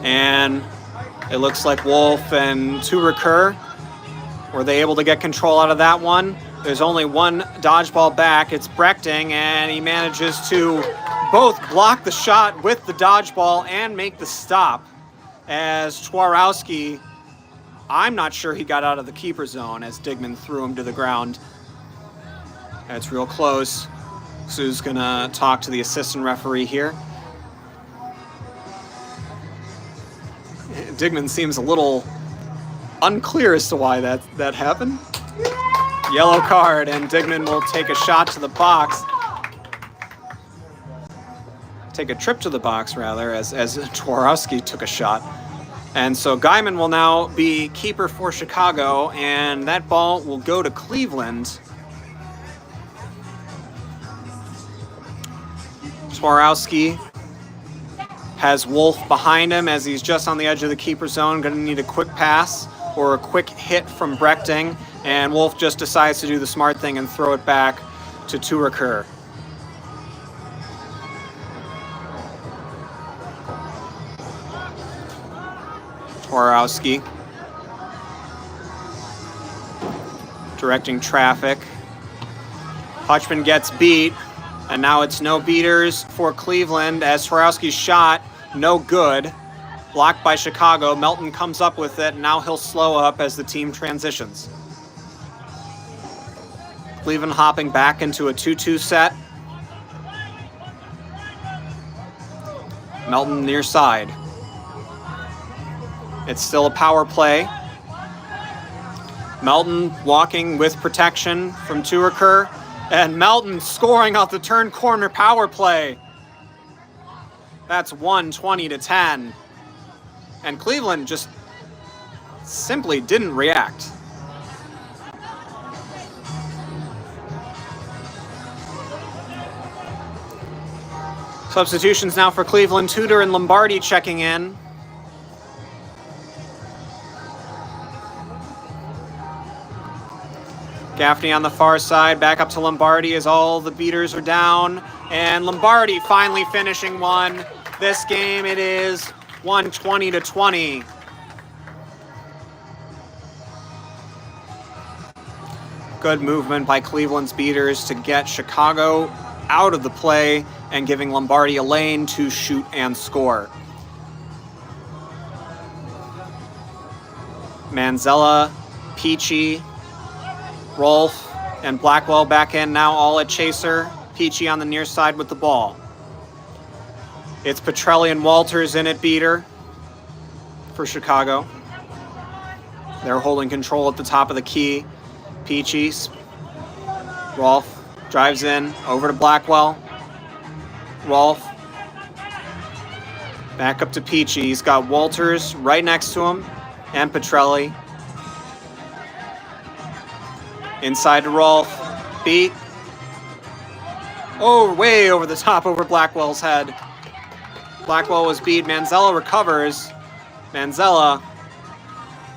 And it looks like Wolf and Tureker, were they able to get control out of that one? There's only one dodgeball back. It's Brechting, and he manages to both block the shot with the dodgeball and make the stop. As Torowski, I'm not sure he got out of the keeper zone as Digman threw him to the ground. That's real close. Sue's gonna talk to the assistant referee here. Digman seems a little unclear as to why that happened. Yellow card, and Digman will take a shot to the box. Take a trip to the box, rather, as Torowski took a shot. And so Guyman will now be keeper for Chicago, and that ball will go to Cleveland. Torowski has Wolf behind him as he's just on the edge of the keeper zone. Going to need a quick pass or a quick hit from Brechting, and Wolf just decides to do the smart thing and throw it back to Tureker. Torowski directing traffic. Hutchman gets beat, and now it's no beaters for Cleveland as Torowski's shot, no good. Blocked by Chicago. Melton comes up with it, and now he'll slow up as the team transitions. Cleveland hopping back into a 2-2 set. Melton near side. It's still a power play. Melton walking with protection from Tureker, and Melton scoring off the turn corner power play. That's 120-10. And Cleveland just simply didn't react. Substitutions now for Cleveland. Tudor and Lombardi checking in. Gaffney on the far side, back up to Lombardi as all the beaters are down. And Lombardi finally finishing one. This game it is 120-20. Good movement by Cleveland's beaters to get Chicago out of the play and giving Lombardi a lane to shoot and score. Manzella, Peachy, Rolfe, and Blackwell back in now, all at chaser. Peachy on the near side with the ball. It's Petrelli and Walters in at beater for Chicago. They're holding control at the top of the key. Peachy, Rolfe drives in, over to Blackwell. Rolfe, back up to Peachy. He's got Walters right next to him, and Petrelli. Inside to Rolfe, beat. Oh, way over the top, over Blackwell's head. Blackwell was beat. Manzella recovers. Manzella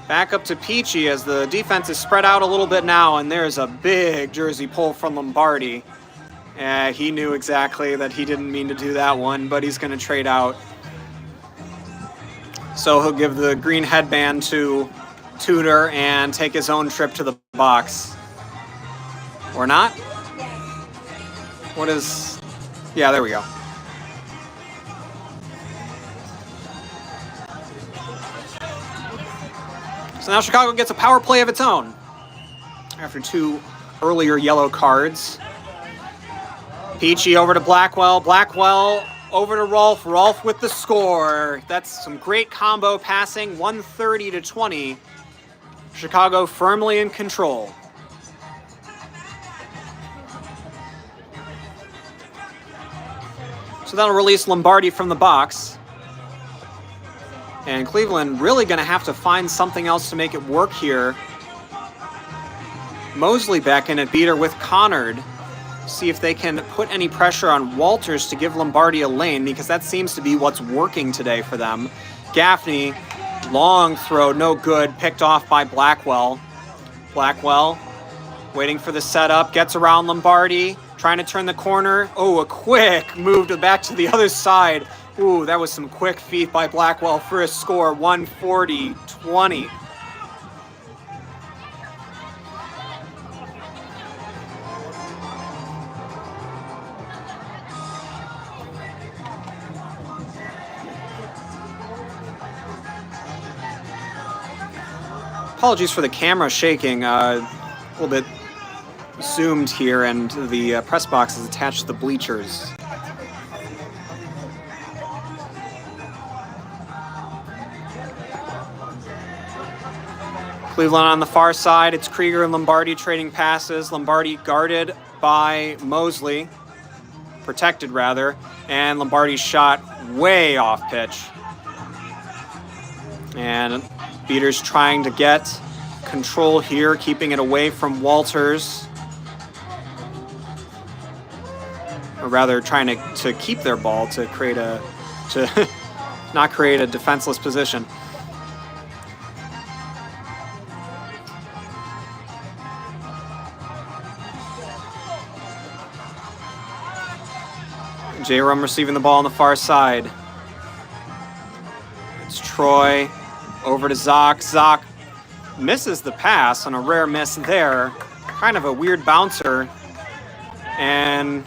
back up to Peachy as the defense is spread out a little bit now, and there's a big jersey pull from Lombardi. He knew exactly that he didn't mean to do that one, but he's going to trade out. So he'll give the green headband to Tudor and take his own trip to the box. Or not? What is... Yeah, there we go. So now Chicago gets a power play of its own after 2 earlier yellow cards. Peachy over to Blackwell. Blackwell over to Rolfe. Rolfe with the score. That's some great combo passing. 130-20. Chicago firmly in control. So that'll release Lombardi from the box. And Cleveland really going to have to find something else to make it work here. Mosley back in at beater with Connard. See if they can put any pressure on Walters to give Lombardi a lane, because that seems to be what's working today for them. Gaffney, long throw, no good, picked off by Blackwell. Blackwell waiting for the setup, gets around Lombardi, trying to turn the corner. Oh, a quick move back to the other side. Ooh, that was some quick feet by Blackwell for a score, 140-20. Apologies for the camera shaking, a little bit zoomed here, and the press box is attached to the bleachers. Cleveland on the far side, it's Krieger and Lombardi trading passes. Lombardi guarded by Mosley, protected rather, and Lombardi's shot way off pitch. And Beater's trying to get control here, keeping it away from Walters. Or rather, trying to keep their ball to create to not create a defenseless position. J-Rum receiving the ball on the far side. It's Troy over to Zock. Zock misses the pass on a rare miss there. Kind of a weird bouncer. And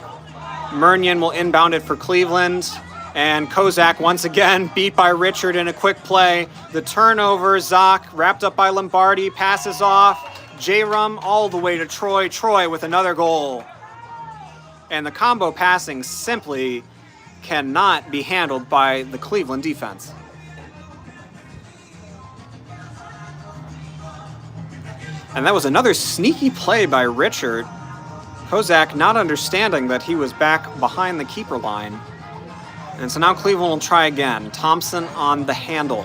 Murnion will inbound it for Cleveland. And Kozak once again beat by Richard in a quick play. The turnover, Zock wrapped up by Lombardi, passes off. J-Rum all the way to Troy. Troy with another goal. And the combo passing simply cannot be handled by the Cleveland defense. And that was another sneaky play by Richard. Kozak not understanding that he was back behind the keeper line. And so now Cleveland will try again. Thompson on the handle.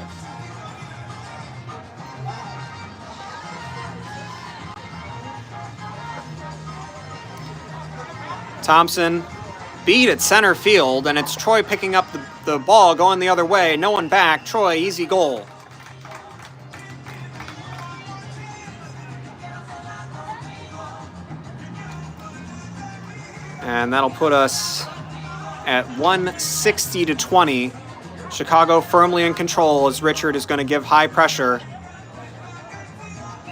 Thompson beat at center field, and it's Troy picking up the ball, going the other way. No one back. Troy, easy goal. And that'll put us at 160-20. Chicago firmly in control as Richard is going to give high pressure.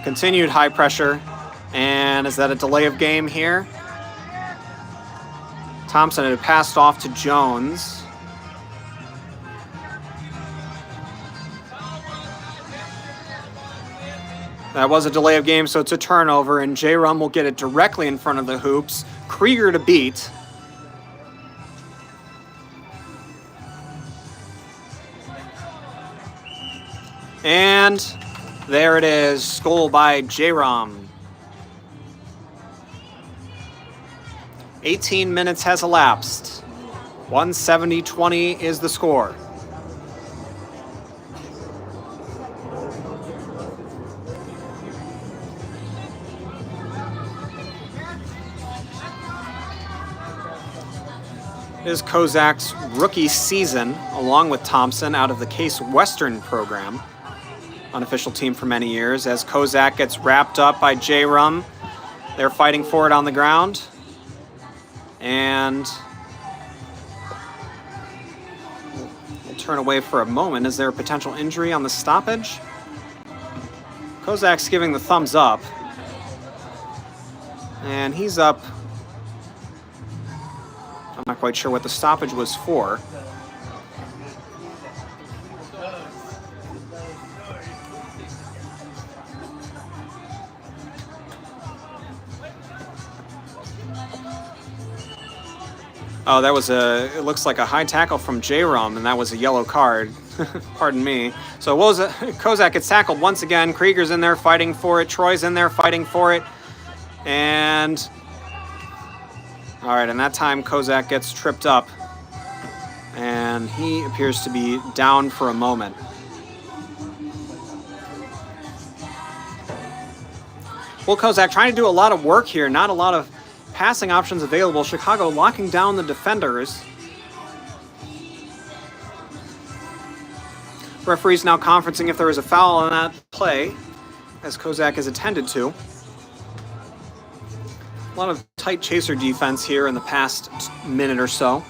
Continued high pressure. And is that a delay of game here? Thompson had passed off to Jones. That was a delay of game, so it's a turnover, and J-Rum will get it directly in front of the hoops. Krieger to beat. And there it is, goal by J-Rom. 18 minutes has elapsed. 170-20 is the score. It is Kozak's rookie season, along with Thompson, out of the Case Western program. Unofficial team for many years, as Kozak gets wrapped up by J-Rum. They're fighting for it on the ground. And we'll turn away for a moment. Is there a potential injury on the stoppage? Kozak's giving the thumbs up. And he's up. I'm not quite sure what the stoppage was for. Oh, that was it looks like a high tackle from J-Rum, and that was a yellow card. Pardon me. So what was it? Kozak gets tackled once again. Krieger's in there fighting for it. Troy's in there fighting for it. And all right, and that time Kozak gets tripped up, and he appears to be down for a moment. Well, Kozak trying to do a lot of work here, not a lot of passing options available. Chicago locking down the defenders. Referee's now conferencing if there is a foul on that play, as Kozak is attended to. A lot of tight chaser defense here in the past minute or so.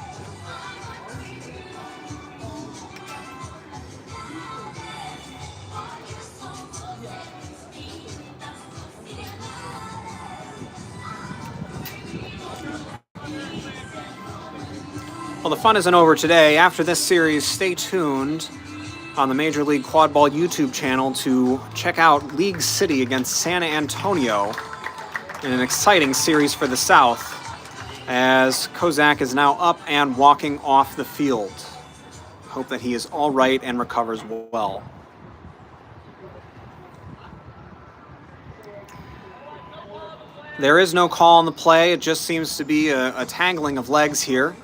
Well, the fun isn't over today. After this series, stay tuned on the Major League Quadball YouTube channel to check out League City against San Antonio in an exciting series for the South, as Kozak is now up and walking off the field. Hope that he is all right and recovers well. There is no call on the play. It just seems to be a tangling of legs here.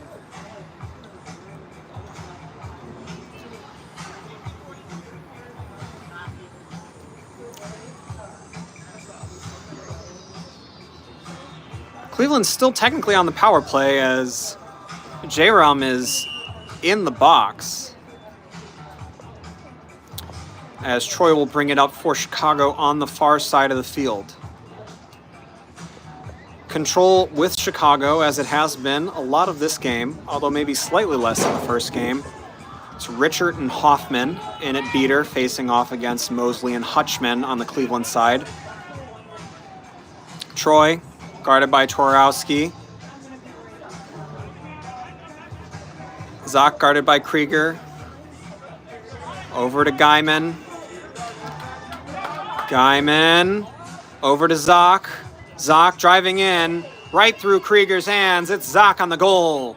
Cleveland's still technically on the power play, as J-Rum is in the box, as Troy will bring it up for Chicago on the far side of the field. Control with Chicago, as it has been a lot of this game, although maybe slightly less than the first game. It's Richard and Hoffman in at beater, facing off against Mosley and Hutchman on the Cleveland side. Troy guarded by Twarowski. Zock guarded by Krieger. Over to Guyman. Guyman over to Zock. Zock driving in, right through Krieger's hands. It's Zock on the goal.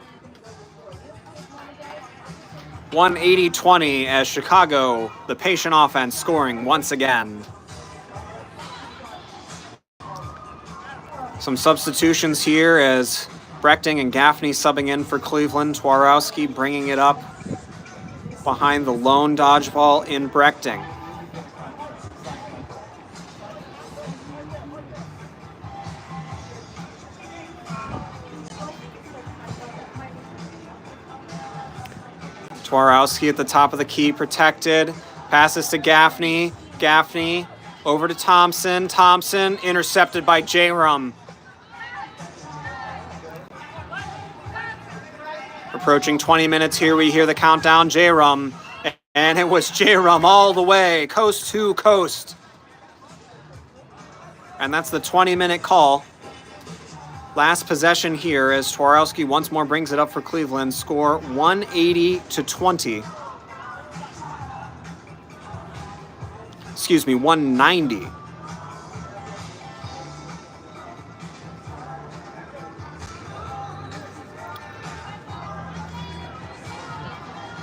180-20 as Chicago, the patient offense, scoring once again. Some substitutions here as Brechting and Gaffney subbing in for Cleveland. Twarowski bringing it up behind the lone dodgeball in Brechting. Twarowski at the top of the key, protected. Passes to Gaffney. Gaffney over to Thompson. Thompson intercepted by J-Rum. Approaching 20 minutes here, we hear the countdown, J-Rum. And it was J-Rum all the way, coast to coast. And that's the 20-minute call. Last possession here as Twarowski once more brings it up for Cleveland. Score 180-20. Excuse me, 190.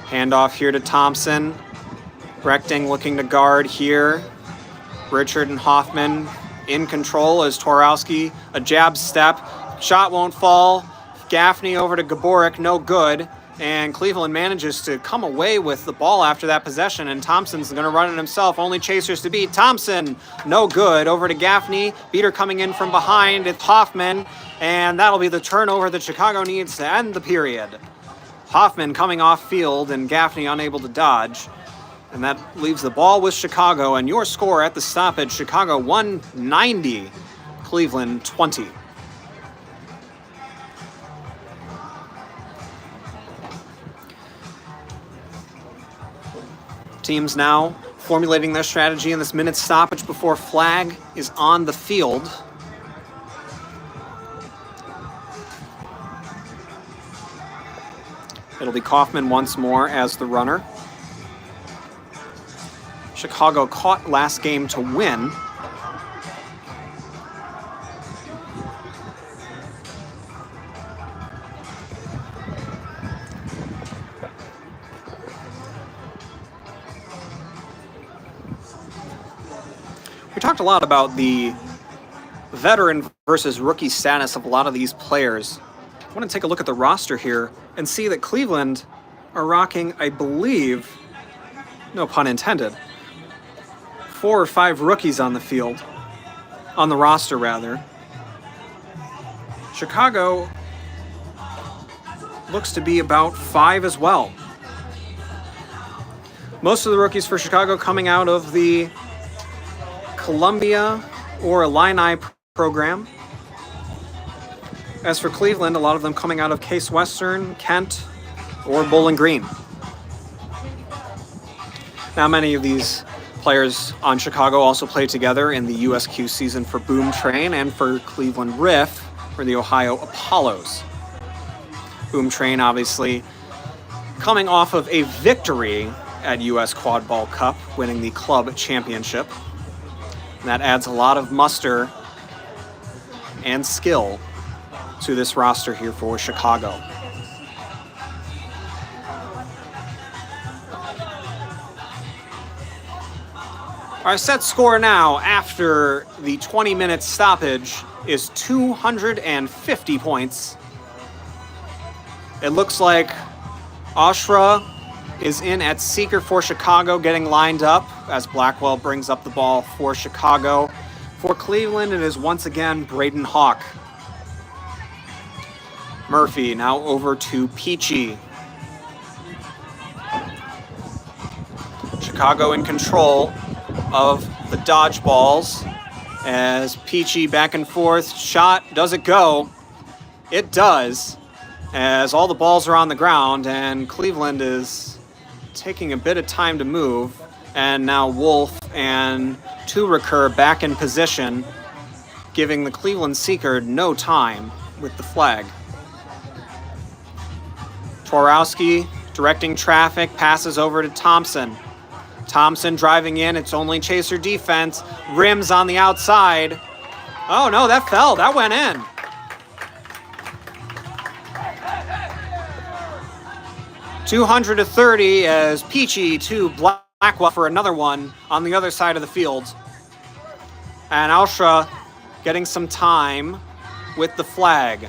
Handoff here to Thompson. Rechting looking to guard here. Richard and Hoffman in control as Torowski, a jab step. Shot won't fall. Gaffney over to Gaborik, no good. And Cleveland manages to come away with the ball after that possession, and Thompson's going to run it himself. Only chasers to beat. Thompson, no good. Over to Gaffney. Beater coming in from behind. It's Hoffman, and that'll be the turnover that Chicago needs to end the period. Hoffman coming off field, and Gaffney unable to dodge. And that leaves the ball with Chicago, and your score at the stoppage, Chicago 190, Cleveland 20. Teams now formulating their strategy in this minute stoppage before flag is on the field. It'll be Kaufman once more as the runner. Chicago caught last game to win. We talked a lot about the veteran versus rookie status of a lot of these players. I want to take a look at the roster here and see that Cleveland are rocking, I believe, no pun intended, 4 or 5 rookies on the field, on the roster rather. Chicago looks to be about 5 as well. Most of the rookies for Chicago coming out of the Columbia or Illini program. As for Cleveland, a lot of them coming out of Case Western, Kent, or Bowling Green. Now, many of these players on Chicago also play together in the USQ season for Boom Train and for Cleveland Riff for the Ohio Apollos. Boom Train obviously coming off of a victory at US Quadball Cup, winning the club championship. And that adds a lot of muster and skill to this roster here for Chicago. Our set score now after the 20-minute stoppage is 250 points. It looks like Ashra is in at seeker for Chicago, getting lined up as Blackwell brings up the ball for Chicago. For Cleveland, it is once again Braden Hawk. Murphy now over to Peachy. Chicago in control of the dodgeballs as Peachy back and forth. Shot, does it go? It does, as all the balls are on the ground, and Cleveland is taking a bit of time to move. And now Wolf and Tureker back in position, giving the Cleveland seeker no time with the flag. Torowski directing traffic, passes over to Thompson. Thompson driving in, it's only chaser defense. Rims on the outside. Oh no, that fell, that went in. $230 as Peachy to Blackwell for another one on the other side of the field. And Alshra getting some time with the flag.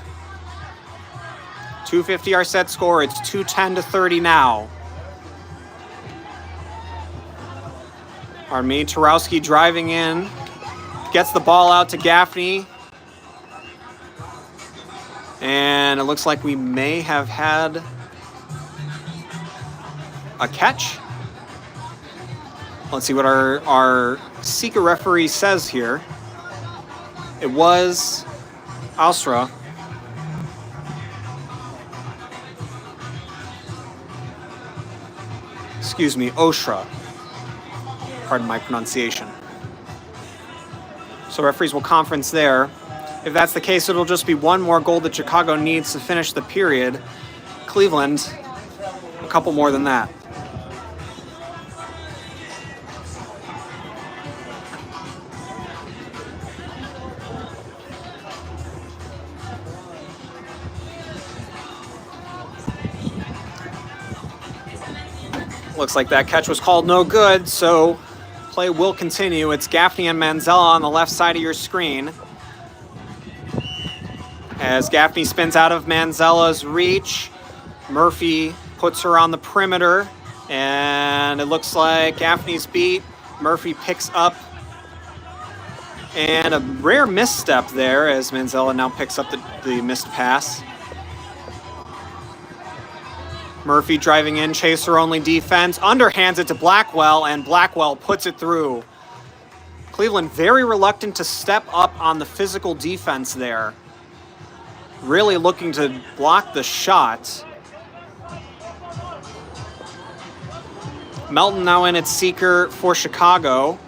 250 our set score, it's 210-30 now. Pardon me, Torowski driving in, gets the ball out to Gaffney. And it looks like we may have had a catch. Let's see what our seeker referee says here. It was Alstra. Excuse me, Oshra. Pardon my pronunciation. So referees will conference there. If that's the case, it'll just be one more goal that Chicago needs to finish the period. Cleveland, a couple more than that. Looks like that catch was called no good, so play will continue. It's Gaffney and Manzella on the left side of your screen. As Gaffney spins out of Manzella's reach, Murphy puts her on the perimeter, and it looks like Gaffney's beat. Murphy picks up, and a rare misstep there as Manzella now picks up the missed pass. Murphy driving in, chaser only defense, underhands it to Blackwell, and Blackwell puts it through. Cleveland very reluctant to step up on the physical defense there. Really looking to block the shot. Melton now in at seeker for Chicago.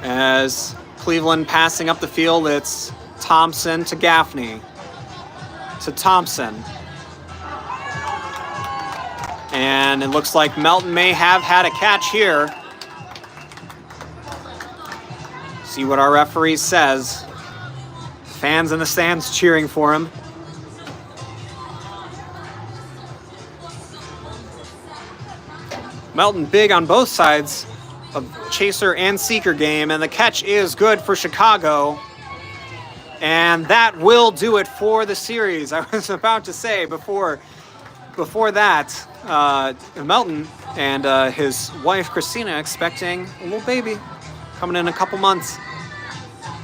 As Cleveland passing up the field, it's Thompson to Gaffney. To Thompson. And it looks like Melton may have had a catch here. See what our referee says. Fans in the stands cheering for him. Melton big on both sides of chaser and seeker game, and the catch is good for Chicago. And that will do it for the series. I was about to say before that, Melton and his wife Christina expecting a little baby coming in a couple months.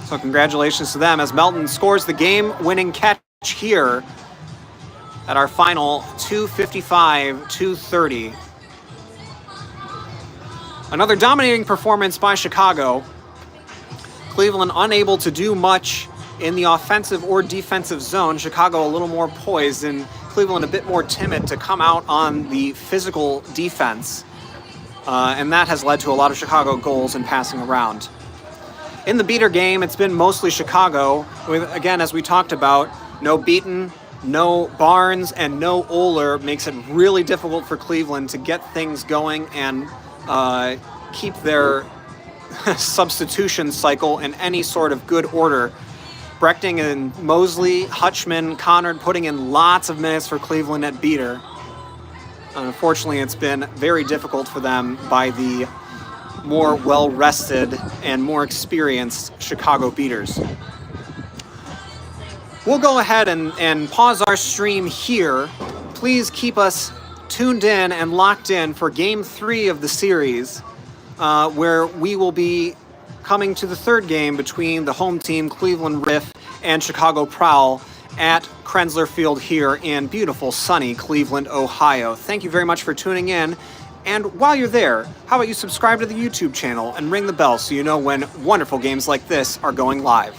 So congratulations to them as Melton scores the game-winning catch here at our final 255-230. Another dominating performance by Chicago. Cleveland unable to do much in the offensive or defensive zone. Chicago a little more poised, and Cleveland a bit more timid to come out on the physical defense. And that has led to a lot of Chicago goals and passing around. In the beater game, it's been mostly Chicago, with, again, as we talked about, no Beaton, no Barnes, and no Oler makes it really difficult for Cleveland to get things going and keep their substitution cycle in any sort of good order. Brechting and Mosley, Hutchman, Conard putting in lots of minutes for Cleveland at beater. Unfortunately, it's been very difficult for them by the more well-rested and more experienced Chicago beaters. We'll go ahead and pause our stream here. Please keep us tuned in and locked in for Game 3 of the series, where we will be coming to the third game between the home team, Cleveland Riff, and Chicago Prowl at Krenzler Field here in beautiful, sunny Cleveland, Ohio. Thank you very much for tuning in. And while you're there, how about you subscribe to the YouTube channel and ring the bell so you know when wonderful games like this are going live.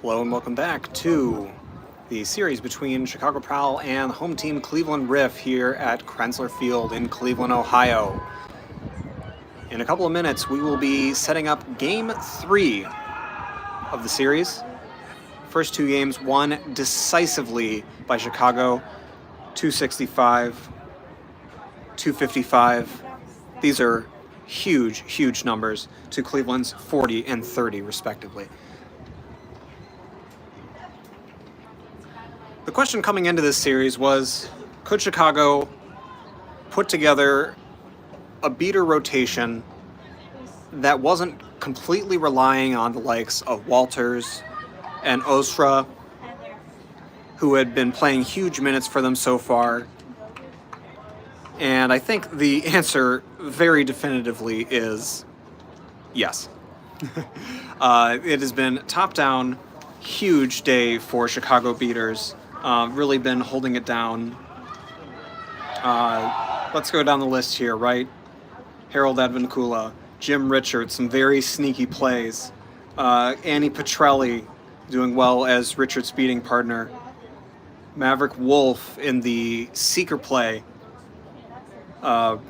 Hello and welcome back to the series between Chicago Prowl and home team Cleveland Riff here at Krensler Field in Cleveland, Ohio. In a couple of minutes, we will be setting up Game 3 of the series. First two games won decisively by Chicago, 265, 255. These are huge, huge numbers to Cleveland's 40 and 30, respectively. The question coming into this series was, could Chicago put together a beater rotation that wasn't completely relying on the likes of Walters and Ostra, who had been playing huge minutes for them so far? And I think the answer very definitively is yes. It has been top-down, huge day for Chicago beaters. Really been holding it down. Let's go down the list here, right? Harold Advincula, Jim Richards, some very sneaky plays. Annie Petrelli doing well as Richards' beating partner. Maverick Wolf in the seeker play. Camila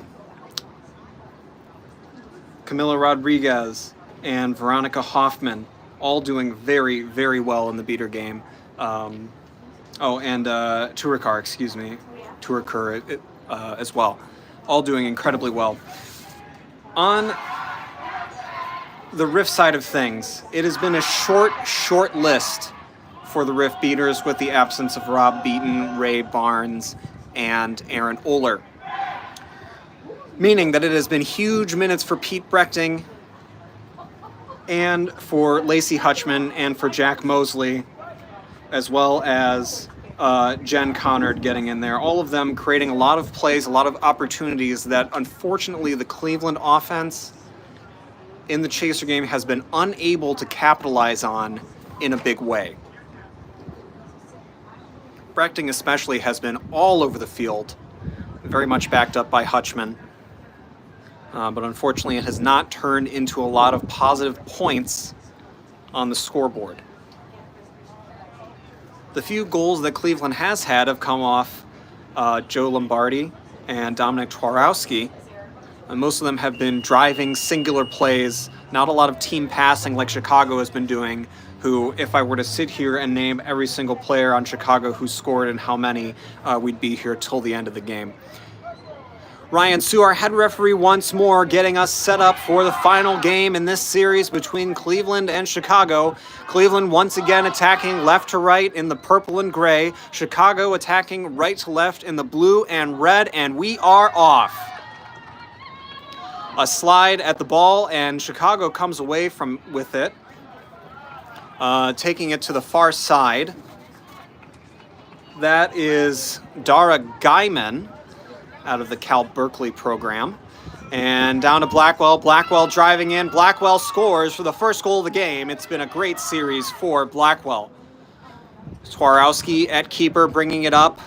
Rodriguez and Veronica Hoffman all doing very, very well in the beater game. Turakar, as well. All doing incredibly well. On the Riff side of things, it has been a short list for the Riff beaters with the absence of Rob Beaton, Ray Barnes, and Aaron Oler. Meaning that it has been huge minutes for Pete Brechting and for Lacey Hutchman and for Jack Mosley, as well as Jen Connard getting in there. All of them creating a lot of plays, a lot of opportunities that unfortunately the Cleveland offense in the chaser game has been unable to capitalize on in a big way. Brechting especially has been all over the field, very much backed up by Hutchman. But unfortunately it has not turned into a lot of positive points on the scoreboard. The few goals that Cleveland has had have come off Joe Lombardi and Dominic Twarowski. And most of them have been driving singular plays, not a lot of team passing like Chicago has been doing, who, if I were to sit here and name every single player on Chicago who scored and how many, we'd be here till the end of the game. Ryan Sue, our head referee, once more getting us set up for the final game in this series between Cleveland and Chicago. Cleveland once again attacking left to right in the purple and gray. Chicago attacking right to left in the blue and red, and we are off. A slide at the ball, and Chicago comes away with it, taking it to the far side. That is Dara Guyman out of the Cal Berkeley program. And down to Blackwell. Blackwell driving in. Blackwell scores for the first goal of the game. It's been a great series for Blackwell. Twarowski at keeper, bringing it up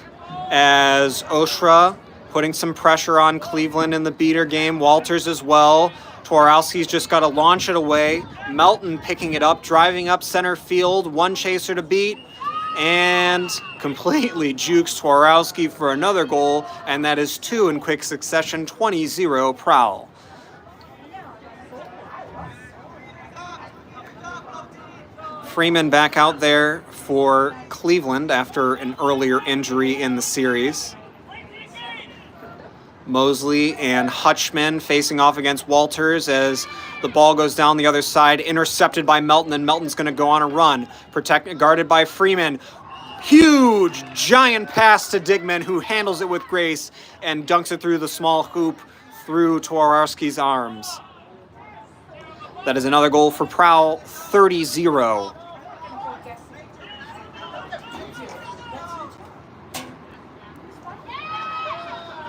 as Oshra putting some pressure on Cleveland in the beater game. Walters as well. Twarowski's just got to launch it away. Melton picking it up, driving up center field. One chaser to beat. And completely jukes Twarowski for another goal, and that is two in quick succession, 20-0 Prowl. Freeman back out there for Cleveland after an earlier injury in the series. Mosley and Hutchman facing off against Walters as the ball goes down the other side, intercepted by Melton, and Melton's going to go on a run, guarded by Freeman. Huge, giant pass to Digman, who handles it with grace and dunks it through the small hoop through Twarowski's arms. That is another goal for Prowl, 30-0.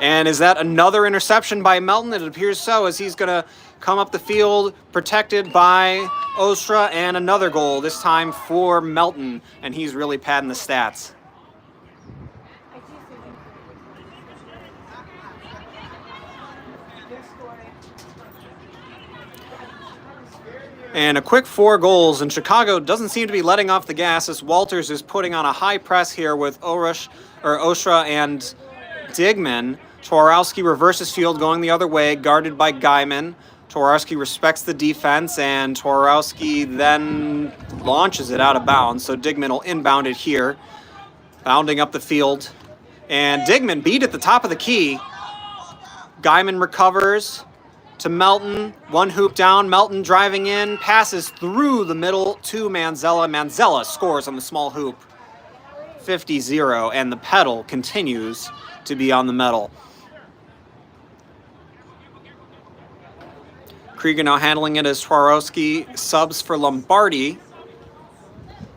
And is that another interception by Melton? It appears so, as he's going to come up the field, protected by Ostra, and another goal, this time for Melton, and he's really padding the stats. And a quick 4 goals, and Chicago doesn't seem to be letting off the gas as Walters is putting on a high press here with Oshra and Digman. Towarowski reverses field going the other way, guarded by Guyman. Towarowski respects the defense, and Towarowski then launches it out of bounds, so Digman will inbound it here, bounding up the field. And Digman beat at the top of the key. Guyman recovers to Melton, 1 hoop down, Melton driving in, passes through the middle to Manzella. Manzella scores on the small hoop, 50-0, and the pedal continues to be on the metal. Krieger now handling it as Towarowski subs for Lombardi.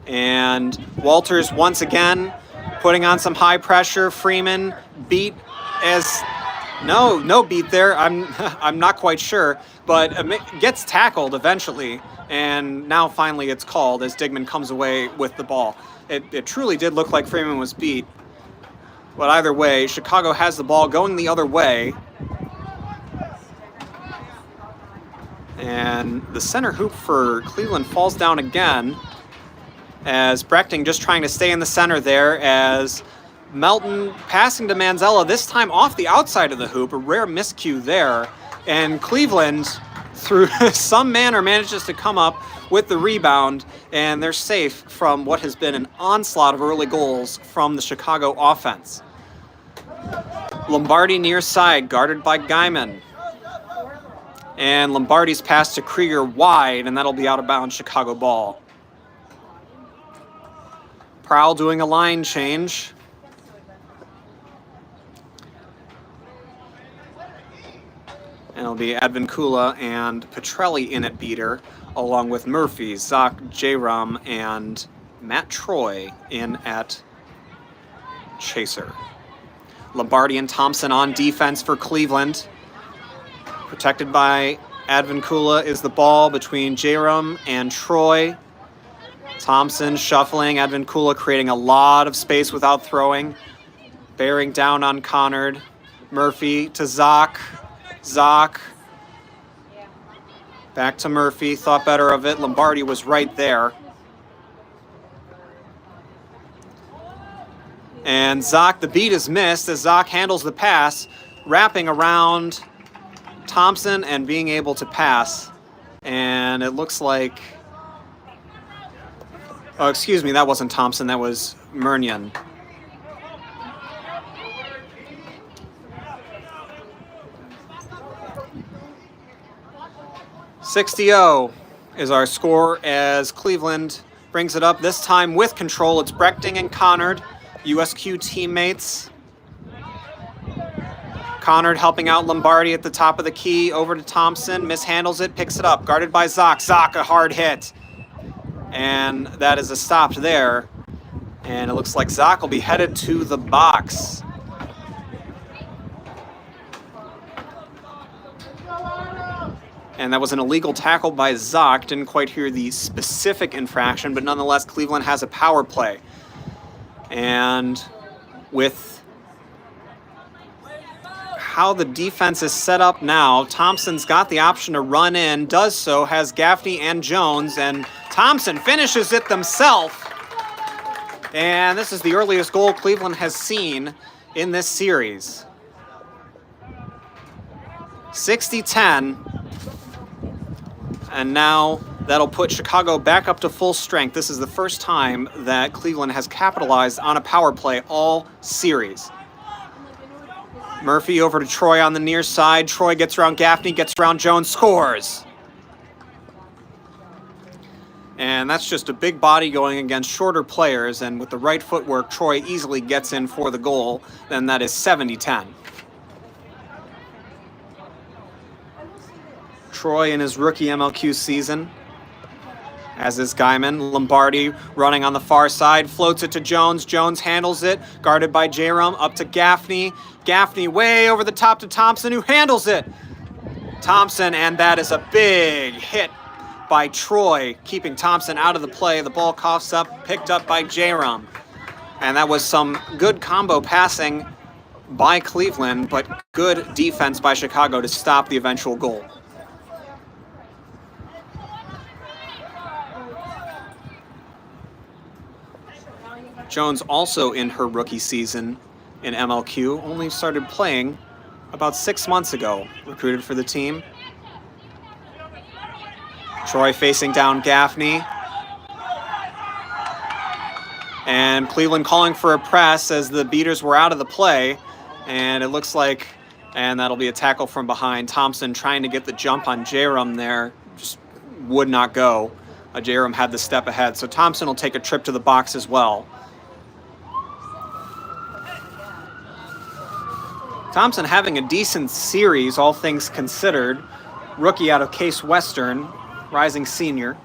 And Walters once again putting on some high pressure. Freeman beat as... No beat there. I'm not quite sure, but gets tackled eventually, and now finally it's called as Digman comes away with the ball. It truly did look like Freeman was beat, but either way, Chicago has the ball going the other way, and the center hoop for Cleveland falls down again as Brechting just trying to stay in the center there as Melton passing to Manzella, this time off the outside of the hoop, a rare miscue there. And Cleveland, through some manner, manages to come up with the rebound, and they're safe from what has been an onslaught of early goals from the Chicago offense. Lombardi near side, guarded by Guyman. And Lombardi's pass to Krieger wide, and that'll be out of bounds, Chicago ball. Prowl doing a line change. And it'll be Advincula and Petrelli in at beater, along with Murphy, Zach, J-Rum, and Matt Troy in at chaser. Lombardi and Thompson on defense for Cleveland. Protected by Advincula is the ball between J-Rum and Troy. Thompson shuffling, Advincula creating a lot of space without throwing. Bearing down on Connard. Murphy to Zach. Zach, back to Murphy, thought better of it. Lombardi was right there. And Zach, the beat is missed as Zach handles the pass, wrapping around Thompson and being able to pass. And it looks like, oh, excuse me, that wasn't Thompson, that was Murnion. 60-0 is our score as Cleveland brings it up, this time with control. It's Brechting and Connard, USQ teammates. Connard helping out Lombardi at the top of the key, over to Thompson, mishandles it, picks it up, guarded by Zach. Zach, a hard hit. And that is a stop there. And it looks like Zach will be headed to the box. And that was an illegal tackle by Zach. Didn't quite hear the specific infraction, but nonetheless, Cleveland has a power play. And with how the defense is set up now, Thompson's got the option to run in, does so, has Gaffney and Jones, and Thompson finishes it themselves. And this is the earliest goal Cleveland has seen in this series. 60-10. And now that'll put Chicago back up to full strength. This is the first time that Cleveland has capitalized on a power play all series. Murphy over to Troy on the near side. Troy gets around Gaffney, gets around Jones, scores. And that's just a big body going against shorter players, and with the right footwork, Troy easily gets in for the goal. Then that is 70-10. Troy in his rookie MLQ season, as is Guyman. Lombardi running on the far side, floats it to Jones. Jones handles it, guarded by J-Rum, up to Gaffney. Gaffney way over the top to Thompson, who handles it. Thompson, and that is a big hit by Troy, keeping Thompson out of the play. The ball coughs up, picked up by J-Rum. And that was some good combo passing by Cleveland, but good defense by Chicago to stop the eventual goal. Jones also in her rookie season in MLQ, only started playing about 6 months ago, recruited for the team. Troy facing down Gaffney. And Cleveland calling for a press as the beaters were out of the play. And it looks like, and that'll be a tackle from behind. Thompson trying to get the jump on Jarom there, just would not go. Jarom had the step ahead, so Thompson will take a trip to the box as well. Thompson having a decent series, all things considered. Rookie out of Case Western, rising senior.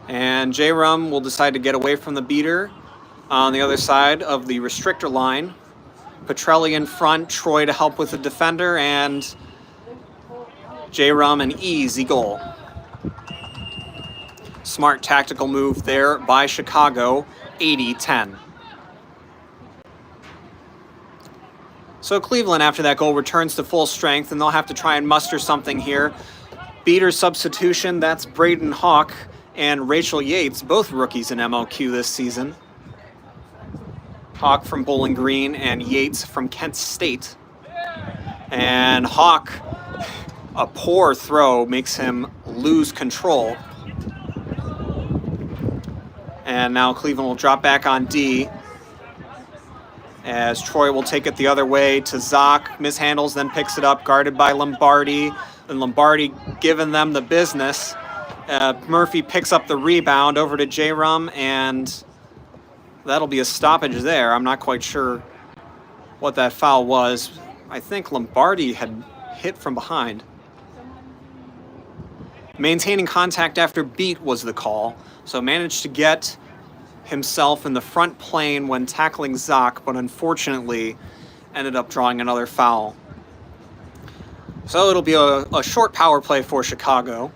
And Jarom will decide to get away from the beater on the other side of the restrictor line. Petrelli in front, Troy to help with the defender, and Jarom an easy goal. Smart tactical move there by Chicago, 80-10. So Cleveland, after that goal, returns to full strength, and they'll have to try and muster something here. Beater substitution, that's Braden Hawk and Rachel Yates, both rookies in MLQ this season. Hawk from Bowling Green and Yates from Kent State. And Hawk, a poor throw, makes him lose control. And now Cleveland will drop back on D, as Troy will take it the other way to Zock, mishandles, then picks it up, guarded by Lombardi, and Lombardi giving them the business. Murphy picks up the rebound over to Jarom, and that'll be a stoppage there. I'm not quite sure what that foul was. I think Lombardi had hit from behind. Maintaining contact after beat was the call, so managed to get himself in the front plane when tackling Zock, but unfortunately ended up drawing another foul. So it'll be a short power play for Chicago.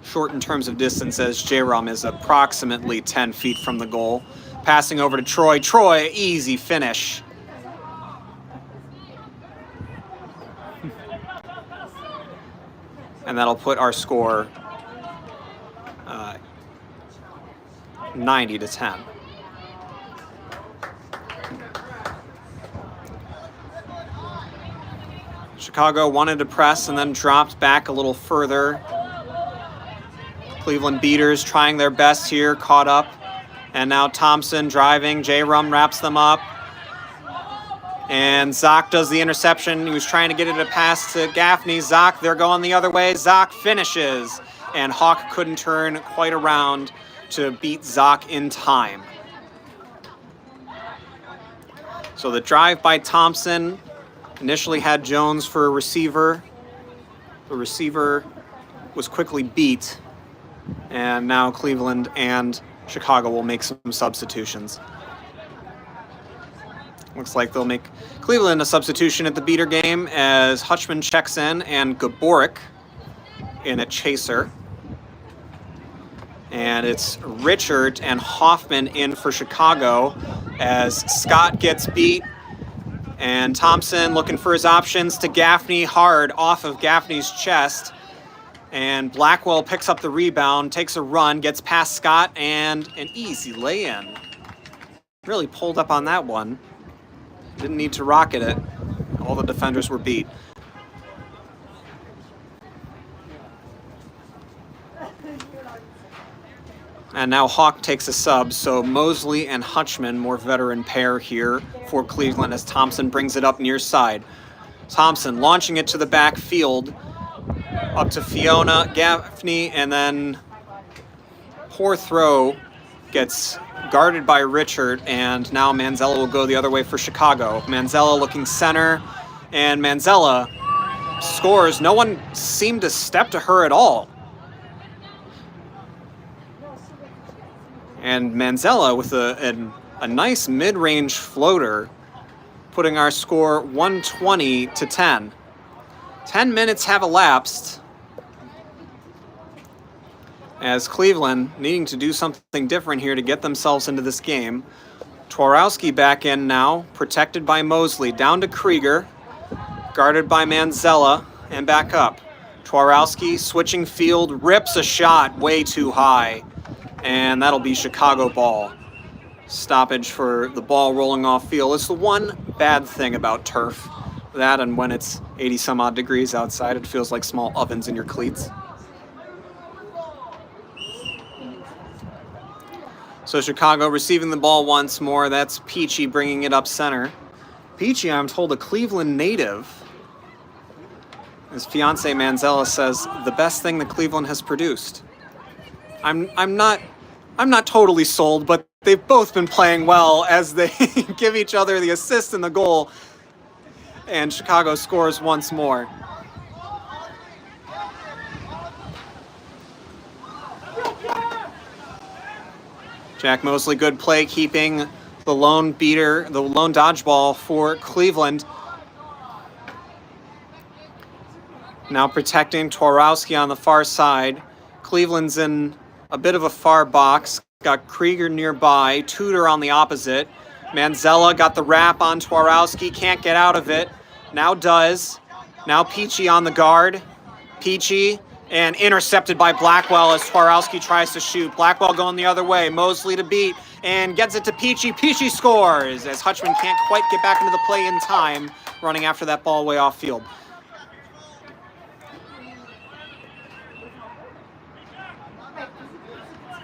Short in terms of distance, as Jarom is approximately 10 feet from the goal. Passing over to Troy. Troy, easy finish. And that'll put our score 90-10. Chicago wanted to press and then dropped back a little further. Cleveland beaters trying their best here, caught up. And now Thompson driving, Jarom wraps them up. And Zock does the interception. He was trying to get it a pass to Gaffney. Zock, they're going the other way. Zock finishes. And Hawk couldn't turn quite around to beat Zock in time. So the drive by Thompson initially had Jones for a receiver. The receiver was quickly beat. And now Cleveland and Chicago will make some substitutions. Looks like they'll make Cleveland a substitution at the beater game as Hutchman checks in and Gaborik in a chaser. And it's Richard and Hoffman in for Chicago as Scott gets beat. And Thompson looking for his options to Gaffney, hard off of Gaffney's chest. And Blackwell picks up the rebound, takes a run, gets past Scott, and an easy lay-in. Really pulled up on that one. Didn't need to rocket it. All the defenders were beat. And now Hawk takes a sub, so Mosley and Hutchman, more veteran pair here for Cleveland as Thompson brings it up near side. Thompson launching it to the backfield, up to Fiona, Gaffney, and then poor throw gets guarded by Richard, and now Manzella will go the other way for Chicago. Manzella looking center, and Manzella scores. No one seemed to step to her at all. And Manzella with a nice mid-range floater, putting our score 120-10. 10 minutes have elapsed as Cleveland needing to do something different here to get themselves into this game. Twarowski back in now, protected by Mosley. Down to Krieger, guarded by Manzella, and back up. Twarowski switching field, rips a shot way too high, and that'll be Chicago ball. Stoppage for the ball rolling off field. It's the one bad thing about turf. That, and when it's 80 some odd degrees outside, it feels like small ovens in your cleats. So Chicago receiving the ball once more. That's Peachy bringing it up center. Peachy, I'm told, a Cleveland native. His fiance Manzella says the best thing that Cleveland has produced. I'm not totally sold, but they've both been playing well as they give each other the assist and the goal. And Chicago scores once more. Jack Mosley, good play, keeping the lone beater, the lone dodgeball for Cleveland. Now protecting Twarowski on the far side. Cleveland's in a bit of a far box. Got Krieger nearby, Tudor on the opposite. Manzella got the wrap on Twarowski, can't get out of it. Now does. Now Peachy on the guard. Peachy, and intercepted by Blackwell as Twarowski tries to shoot. Blackwell going the other way. Mosley to beat and gets it to Peachy. Peachy scores as Hutchman can't quite get back into the play in time, running after that ball way off field.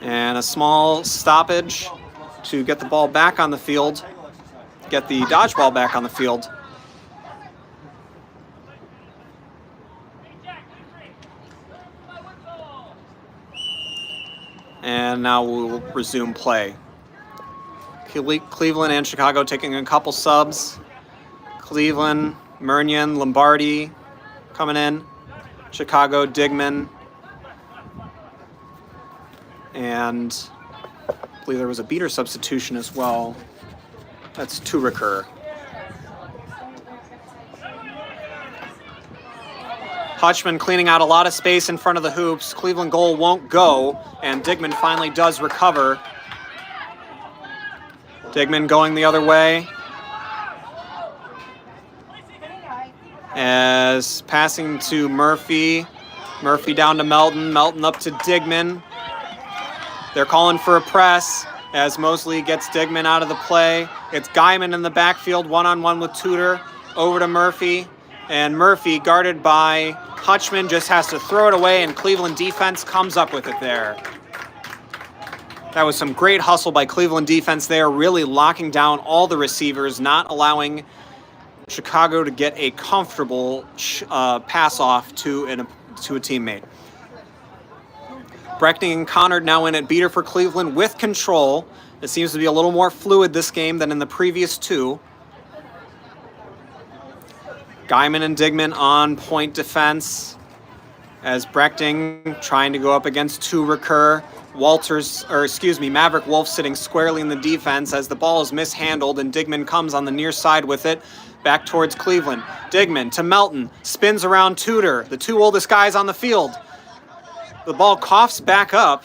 And a small stoppage to get the ball back on the field, get the dodgeball back on the field. And now we'll resume play. Cleveland and Chicago taking a couple subs. Cleveland, Murnion, Lombardi coming in. Chicago, Digman. And I believe there was a beater substitution as well. That's Turiker. Hutchman cleaning out a lot of space in front of the hoops. Cleveland goal won't go, and Digman finally does recover. Digman going the other way. As passing to Murphy. Murphy down to Melton. Melton up to Digman. They're calling for a press as Mosley gets Digman out of the play. It's Guyman in the backfield, one-on-one with Tudor. Over to Murphy. And Murphy, guarded by Hutchman, just has to throw it away, and Cleveland defense comes up with it there. That was some great hustle by Cleveland defense there, really locking down all the receivers, not allowing Chicago to get a comfortable pass off to a teammate. Brechting and Connard now in at beater for Cleveland with control. It seems to be a little more fluid this game than in the previous two. Guyman and Digman on point defense as Brechting trying to go up against Turiker. Maverick Wolf sitting squarely in the defense as the ball is mishandled and Digman comes on the near side with it back towards Cleveland. Digman to Melton, spins around Tudor, the two oldest guys on the field. The ball coughs back up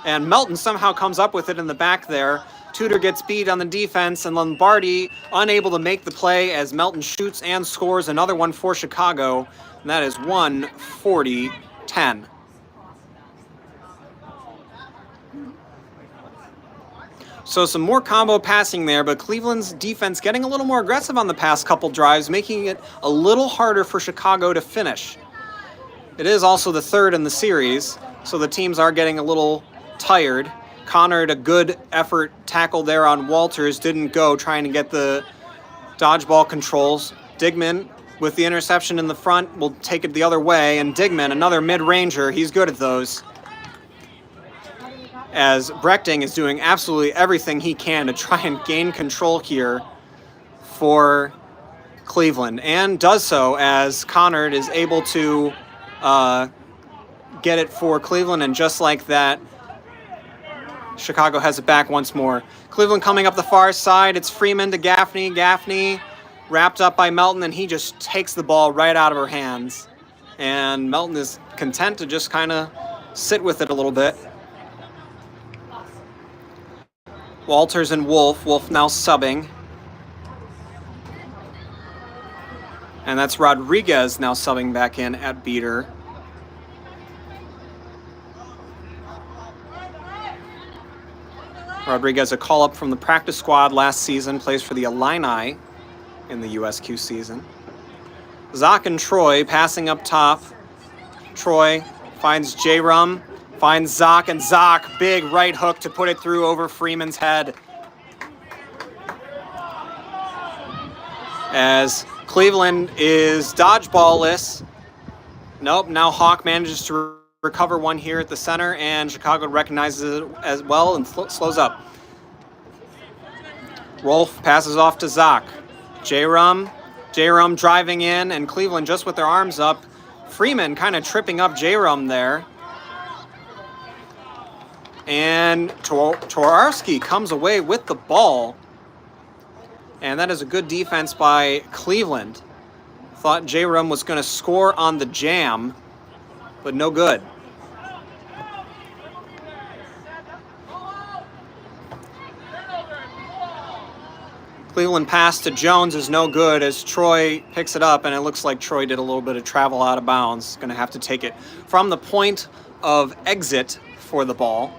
and Melton somehow comes up with it in the back there. Tudor gets beat on the defense, and Lombardi unable to make the play as Melton shoots and scores another one for Chicago, and that is 140-10. So some more combo passing there, but Cleveland's defense getting a little more aggressive on the past couple drives, making it a little harder for Chicago to finish. It is also the third in the series, so the teams are getting a little tired. Connard, a good effort tackle there on Walters, didn't go, trying to get the dodgeball controls. Digman, with the interception in the front, will take it the other way, and Digman, another mid-ranger, he's good at those. As Brechting is doing absolutely everything he can to try and gain control here for Cleveland, and does so as Connard is able to get it for Cleveland, and just like that, Chicago has it back once more. Cleveland coming up the far side. It's Freeman to Gaffney. Gaffney wrapped up by Melton, and he just takes the ball right out of her hands. And Melton is content to just kind of sit with it a little bit. Walters and Wolf. Wolf now subbing. And that's Rodriguez now subbing back in at beater. Rodriguez, a call-up from the practice squad last season, plays for the Illini in the USQ season. Zoc and Troy passing up top. Troy finds J-Rum, finds Zoc, and Zoc, big right hook to put it through over Freeman's head. As Cleveland is dodgeball-less. Nope, now Hawk manages to recover one here at the center, and Chicago recognizes it as well and slows up. Rolf passes off to Zoc. J-Rum driving in, and Cleveland just with their arms up. Freeman kind of tripping up J-Rum there. And Towarski comes away with the ball. And that is a good defense by Cleveland. Thought J-Rum was going to score on the jam, but no good. Cleveland pass to Jones is no good as Troy picks it up, and it looks like Troy did a little bit of travel out of bounds. Going to have to take it from the point of exit for the ball.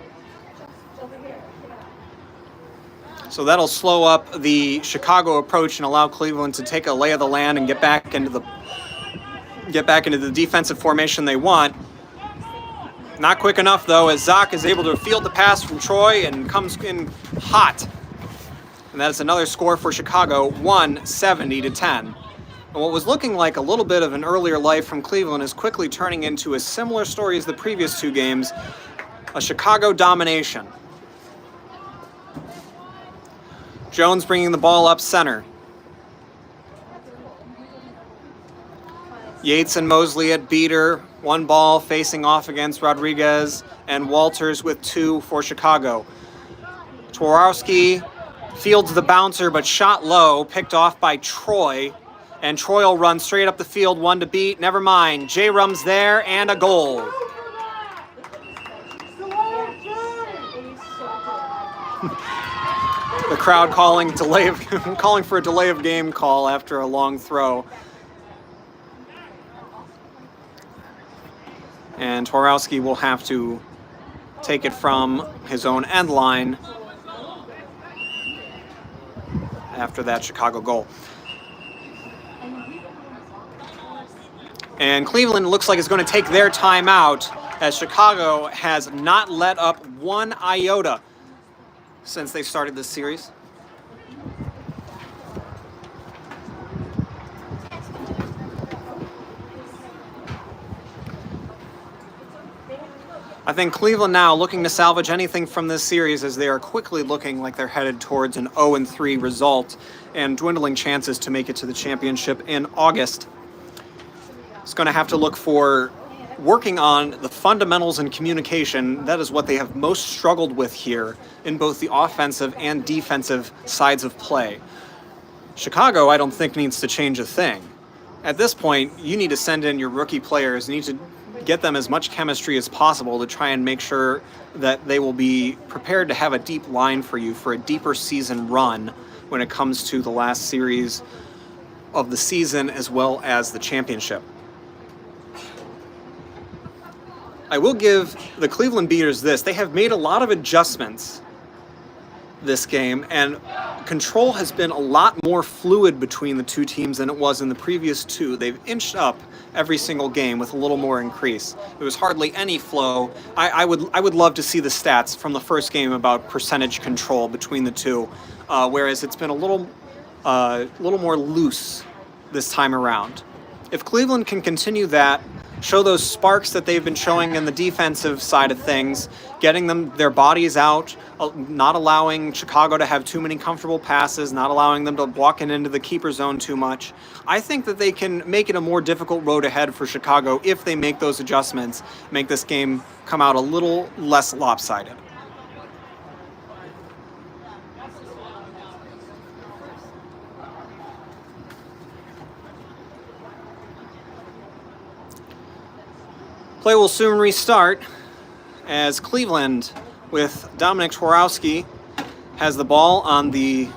So that'll slow up the Chicago approach and allow Cleveland to take a lay of the land and get back into the defensive formation they want. Not quick enough though, as Zoc is able to field the pass from Troy and comes in hot. And that is another score for Chicago, 170-10. And what was looking like a little bit of an earlier life from Cleveland is quickly turning into a similar story as the previous two games, a Chicago domination. Jones bringing the ball up center. Yates and Mosley at beater, one ball facing off against Rodriguez, and Walters with two for Chicago. Towarski fields the bouncer, but shot low, picked off by Troy, and Troy will run straight up the field, one to beat. Never mind, J-Rum's there, and a goal. The crowd calling for a delay of game call after a long throw. And Towarski will have to take it from his own end line after that Chicago goal. And Cleveland looks like it's going to take their timeout as Chicago has not let up one iota since they started this series. I think Cleveland now looking to salvage anything from this series as they are quickly looking like they're headed towards an 0-3 result and dwindling chances to make it to the championship in August. It's going to have to look for working on the fundamentals and communication. That is what they have most struggled with here in both the offensive and defensive sides of play. Chicago, I don't think, needs to change a thing. At this point, you need to send in your rookie players. You need to get them as much chemistry as possible to try and make sure that they will be prepared to have a deep line for you for a deeper season run when it comes to the last series of the season as well as the championship. I will give the Cleveland Beaters this. They have made a lot of adjustments this game, and control has been a lot more fluid between the two teams than it was in the previous two. They've inched up every single game with a little more increase. There was hardly any flow. I would love to see the stats from the first game about percentage control between the two, whereas it's been a little more loose this time around. If Cleveland can continue that, show those sparks that they've been showing in the defensive side of things, getting their bodies out, not allowing Chicago to have too many comfortable passes, not allowing them to walk into the keeper zone too much. I think that they can make it a more difficult road ahead for Chicago if they make those adjustments, make this game come out a little less lopsided. Play will soon restart as Cleveland, with Dominic Towarski, has the ball on the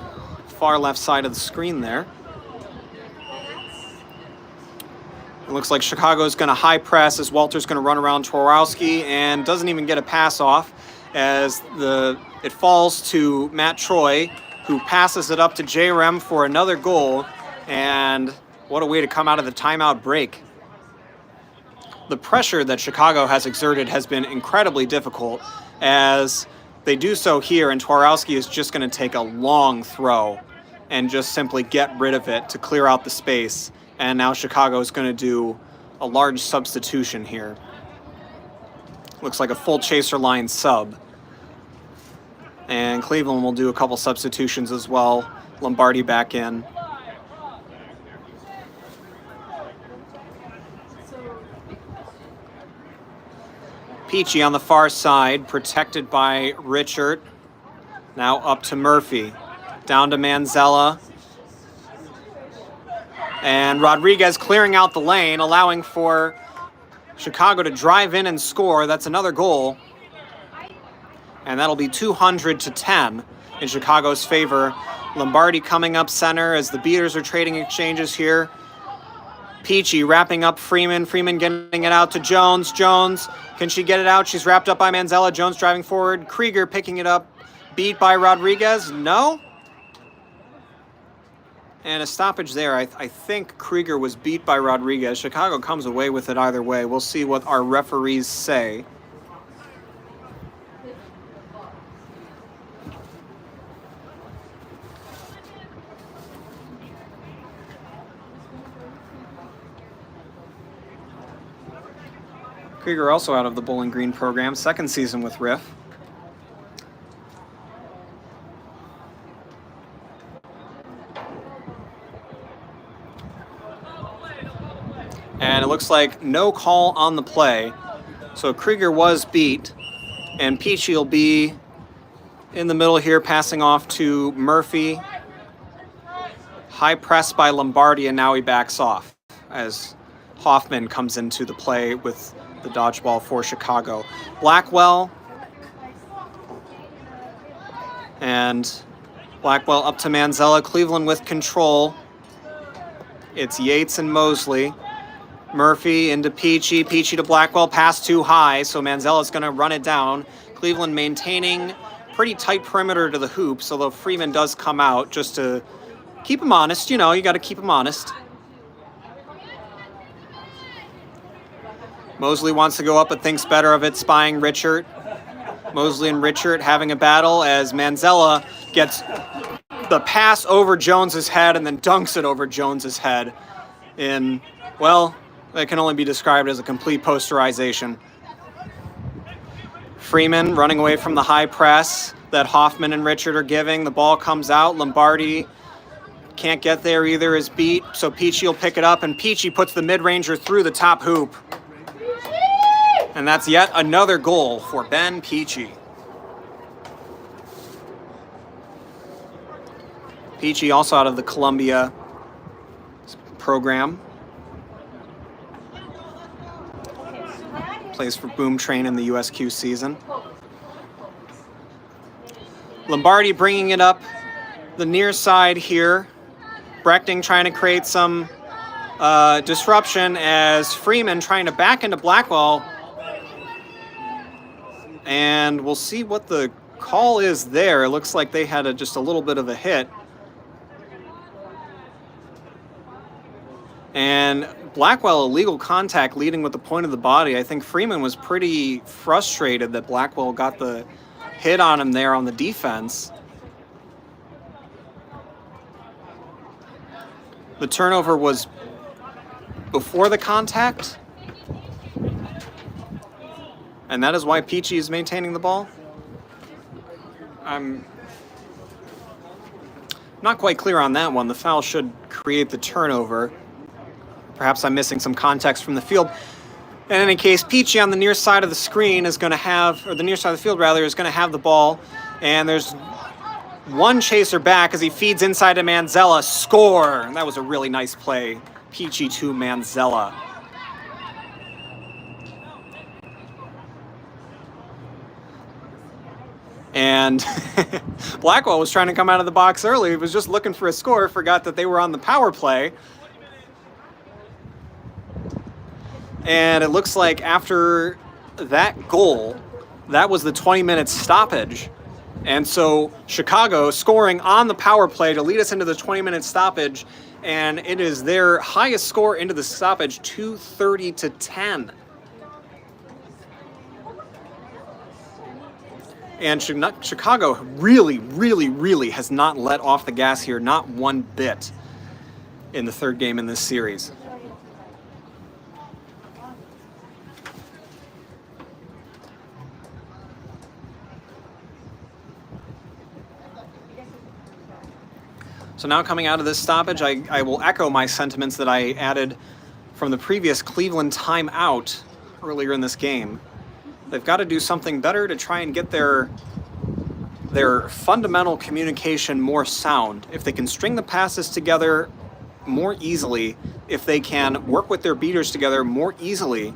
far left side of the screen there. It looks like Chicago's going to high press as Walter's going to run around Towarski and doesn't even get a pass off as the It falls to Matt Troy, who passes it up to J-Rem for another goal, and what a way to come out of the timeout break. The pressure that Chicago has exerted has been incredibly difficult, as they do so here, and Twarowski is just going to take a long throw and just simply get rid of it to clear out the space, and now Chicago is going to do a large substitution here. Looks like a full chaser line sub. And Cleveland will do a couple substitutions as well. Lombardi back in. Peachy on the far side, protected by Richard. Now up to Murphy. Down to Manzella. And Rodriguez clearing out the lane, allowing for Chicago to drive in and score. That's another goal. And that'll be 200-10 in Chicago's favor. Lombardi coming up center as the beaters are trading exchanges here. Peachy wrapping up Freeman. Freeman getting it out to Jones. Jones, can she get it out? She's wrapped up by Manzella. Jones driving forward. Krieger picking it up. Beat by Rodriguez. No. And a stoppage there. I think Krieger was beat by Rodriguez. Chicago comes away with it either way. We'll see what our referees say. Krieger also out of the Bowling Green program, second season with Riff. And it looks like no call on the play. So Krieger was beat, and Peachy will be in the middle here, passing off to Murphy. High press by Lombardi, and now he backs off as Hoffman comes into the play with the dodgeball for Chicago. Blackwell. And Blackwell up to Manzella. Cleveland with control. It's Yates and Mosley. Murphy into Peachy. Peachy to Blackwell. Pass too high, so Manzella's going to run it down. Cleveland maintaining pretty tight perimeter to the hoops, although Freeman does come out just to keep him honest. You know, you got to keep him honest. Mosley wants to go up but thinks better of it, spying Richard. Mosley and Richard having a battle as Manzella gets the pass over Jones's head and then dunks it over Jones's head in, well, it can only be described as a complete posterization. Freeman running away from the high press that Hoffman and Richard are giving. The ball comes out. Lombardi can't get there either, is beat, so Peachy will pick it up, and Peachy puts the mid-ranger through the top hoop. And that's yet another goal for Ben Peachy. Peachy also out of the Columbia program. Plays for Boom Train in the USQ season. Lombardi bringing it up the near side here. Brechting trying to create some disruption as Freeman trying to back into Blackwell. And we'll see what the call is there. It looks like they had just a little bit of a hit. And Blackwell, illegal contact leading with the point of the body. I think Freeman was pretty frustrated that Blackwell got the hit on him there on the defense. The turnover was before the contact. And that is why Peachy is maintaining the ball? I'm not quite clear on that one. The foul should create the turnover. Perhaps I'm missing some context from the field. In any case, Peachy on the near side of the screen is going to have, or the near side of the field rather, is going to have the ball. And there's one chaser back as he feeds inside to Manzella. Score! And that was a really nice play. Peachy to Manzella. And Blackwell was trying to come out of the box early. He was just looking for a score, forgot that they were on the power play. And it looks like after that goal, that was the 20-minute stoppage. And so Chicago scoring on the power play to lead us into the 20-minute stoppage, and it is their highest score into the stoppage, 230-10. And Chicago really has not let off the gas here, not one bit, in the third game in this series. So now coming out of this stoppage, I will echo my sentiments that I added from the previous Cleveland timeout earlier in this game. They've got to do something better to try and get their fundamental communication more sound. If they can string the passes together more easily, if they can work with their beaters together more easily,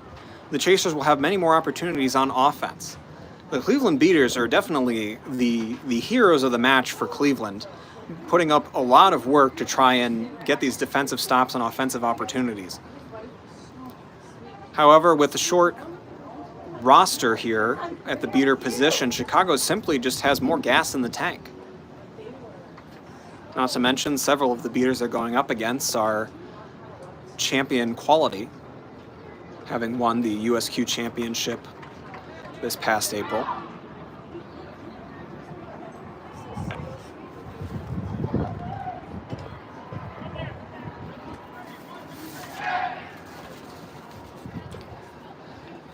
the Chasers will have many more opportunities on offense. The Cleveland beaters are definitely the heroes of the match for Cleveland, putting up a lot of work to try and get these defensive stops and offensive opportunities. However, with the short roster here at the beater position, Chicago simply just has more gas in the tank. Not to mention, several of the beaters they're going up against are champion quality, having won the USQ championship this past April.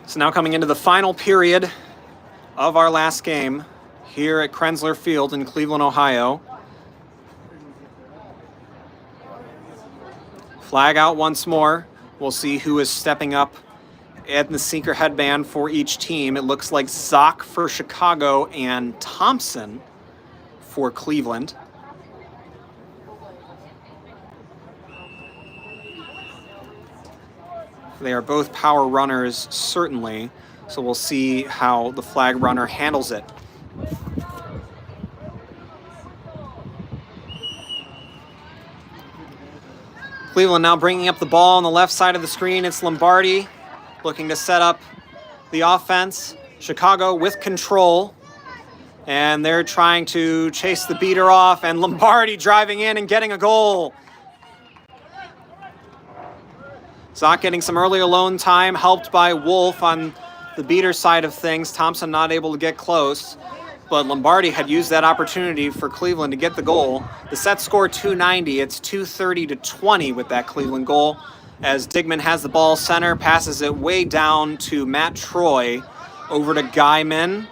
So now coming into the final period of our last game here at Krensler Field in Cleveland, Ohio. Flag out once more. We'll see who is stepping up in the sinker headband for each team. It looks like Zock for Chicago and Thompson for Cleveland. They are both power runners, certainly, so we'll see how the flag runner handles it. Cleveland now bringing up the ball on the left side of the screen. It's Lombardi looking to set up the offense. Chicago with control, and they're trying to chase the beater off, and Lombardi driving in and getting a goal. Zock getting some early alone time, helped by Wolf on the beater side of things. Thompson not able to get close, but Lombardi had used that opportunity for Cleveland to get the goal. The set score 290. It's 230-20 with that Cleveland goal, as Digman has the ball center, passes it way down to Matt Troy, over to Guyman,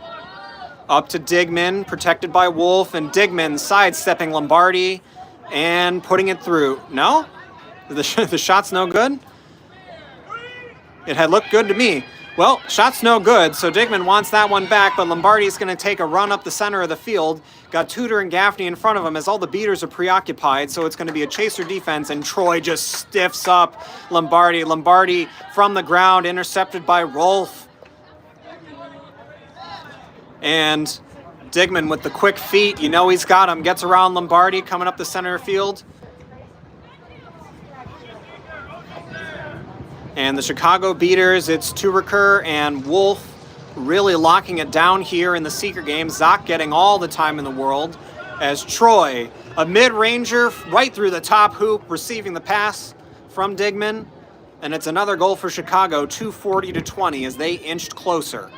up to Digman, protected by Wolf, and Digman sidestepping Lombardi and putting it through. No? The shot's no good? It had looked good to me. Well, shot's no good, so Digman wants that one back, but Lombardi's going to take a run up the center of the field. Got Tudor and Gaffney in front of him as all the beaters are preoccupied, so it's going to be a chaser defense, and Troy just stiffs up Lombardi. Lombardi from the ground, intercepted by Rolf. And Digman with the quick feet, you know he's got him, gets around Lombardi coming up the center field. And the Chicago beaters, it's Tureker and Wolf really locking it down here in the seeker game. Zock getting all the time in the world as Troy, a mid-ranger right through the top hoop, receiving the pass from Digman. And it's another goal for Chicago, 240-20 as they inched closer.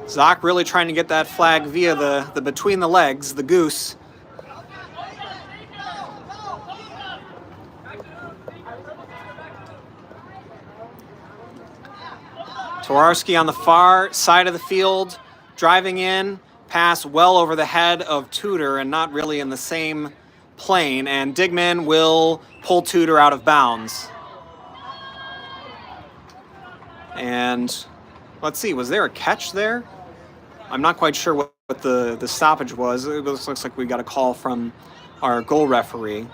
Zock really trying to get that flag via the between the legs, the goose. Towarski on the far side of the field, driving in, pass well over the head of Tudor and not really in the same plane, and Digman will pull Tudor out of bounds. And let's see, was there a catch there? I'm not quite sure what the stoppage was. It looks like we got a call from our goal referee.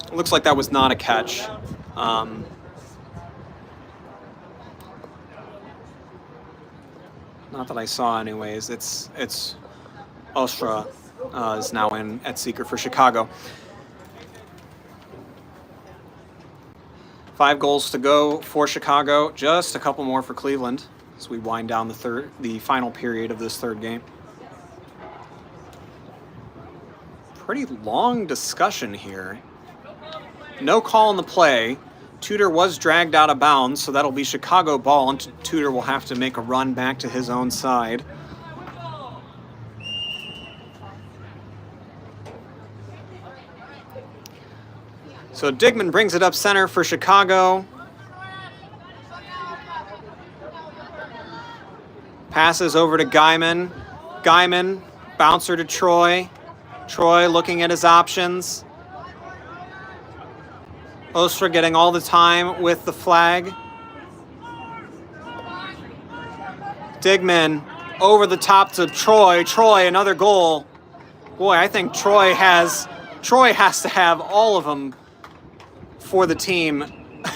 It looks like that was not a catch. Not that I saw anyways. It's Ostra is now in at seeker for Chicago. 5 goals to go for Chicago. Just a couple more for Cleveland. as we wind down the final period of this third game. Pretty long discussion here. No call in the play. Tudor was dragged out of bounds, so that'll be Chicago ball, and Tudor will have to make a run back to his own side. So Digman brings it up center for Chicago. Passes over to Guyman. Guyman, bouncer to Troy. Troy looking at his options. Ostra getting all the time with the flag. Digman over the top to Troy. Troy, another goal. Boy, I think Troy has to have all of them for the team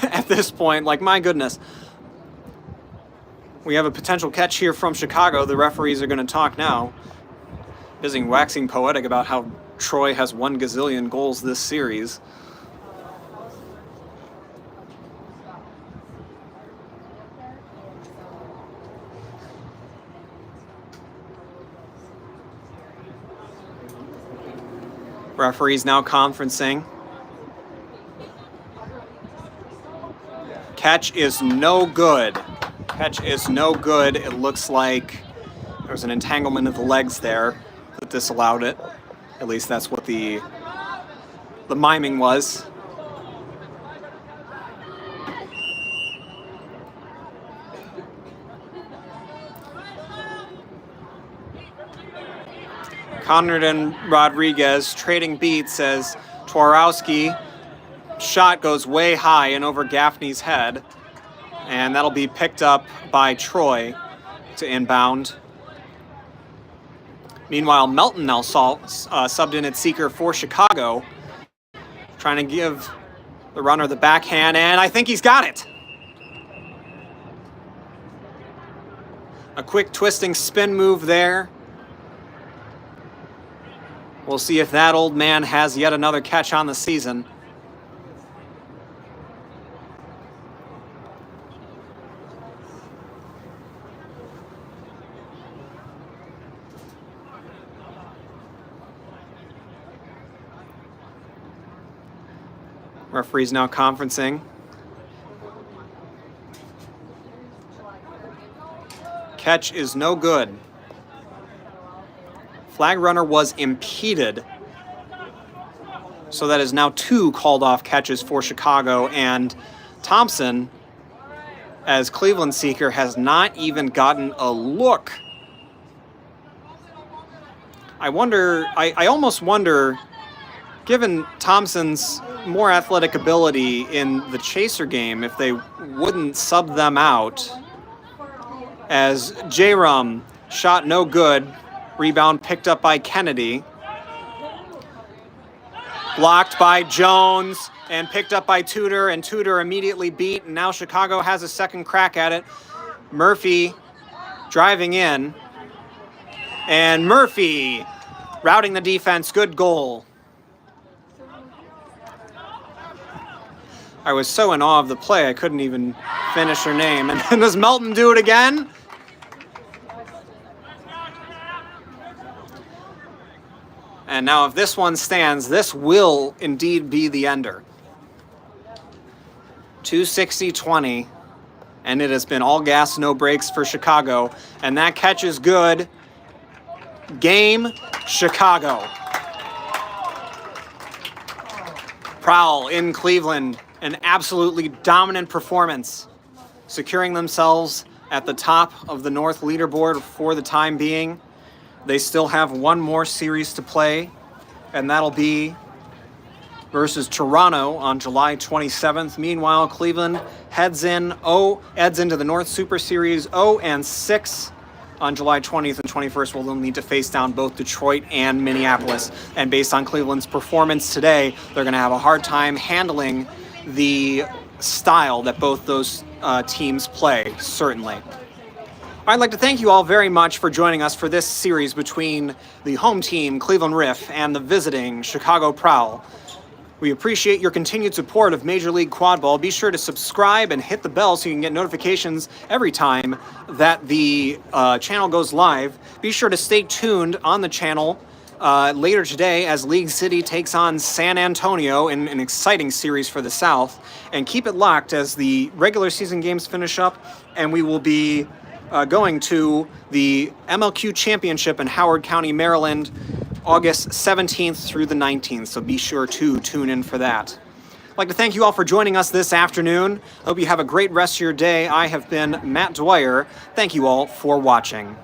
at this point. Like, my goodness. We have a potential catch here from Chicago. The referees are going to talk now. Busy waxing poetic about how Troy has 1 gazillion goals this series. Referees now conferencing. Catch is no good. Catch is no good. It looks like there was an entanglement of the legs there that disallowed it. At least that's what the miming was. Conrad and Rodriguez trading beats as Twarowski shot goes way high and over Gaffney's head, and that'll be picked up by Troy to inbound. Meanwhile, Melton now subbed in at seeker for Chicago, trying to give the runner the backhand, and I think he's got it. A quick twisting spin move there. We'll see if that old man has yet another catch on the season. Referees now conferencing. Catch is no good. Flag runner was impeded. So that is now 2 called off catches for Chicago, and Thompson, as Cleveland seeker, has not even gotten a look. I almost wonder, given Thompson's more athletic ability in the chaser game, if they wouldn't sub them out, as J-Rum shot no good. Rebound picked up by Kennedy. Blocked by Jones and picked up by Tudor, and Tudor immediately beat, and now Chicago has a second crack at it. Murphy driving in, and Murphy routing the defense. Good goal. I was so in awe of the play, I couldn't even finish her name. And then does Melton do it again? And now if this one stands, this will indeed be the ender. 260-20, and it has been all gas, no brakes for Chicago. And that catch is good. Game, Chicago. Prowl in Cleveland, an absolutely dominant performance, securing themselves at the top of the North leaderboard for the time being. They still have one more series to play, and that'll be versus Toronto on July 27th. Meanwhile, Cleveland heads into the North Super Series 0-6 on July 20th and 21st. They'll need to face down both Detroit and Minneapolis. And based on Cleveland's performance today, they're going to have a hard time handling the style that both those teams play, certainly. I'd like to thank you all very much for joining us for this series between the home team, Cleveland Riff, and the visiting Chicago Prowl. We appreciate your continued support of Major League Quadball. Be sure to subscribe and hit the bell so you can get notifications every time that the channel goes live. Be sure to stay tuned on the channel later today as League City takes on San Antonio in an exciting series for the South. And keep it locked as the regular season games finish up, and we will be going to the MLQ Championship in Howard County, Maryland, August 17th through the 19th, so be sure to tune in for that. I'd like to thank you all for joining us this afternoon. I hope you have a great rest of your day. I have been Matt Dwyer. Thank you all for watching.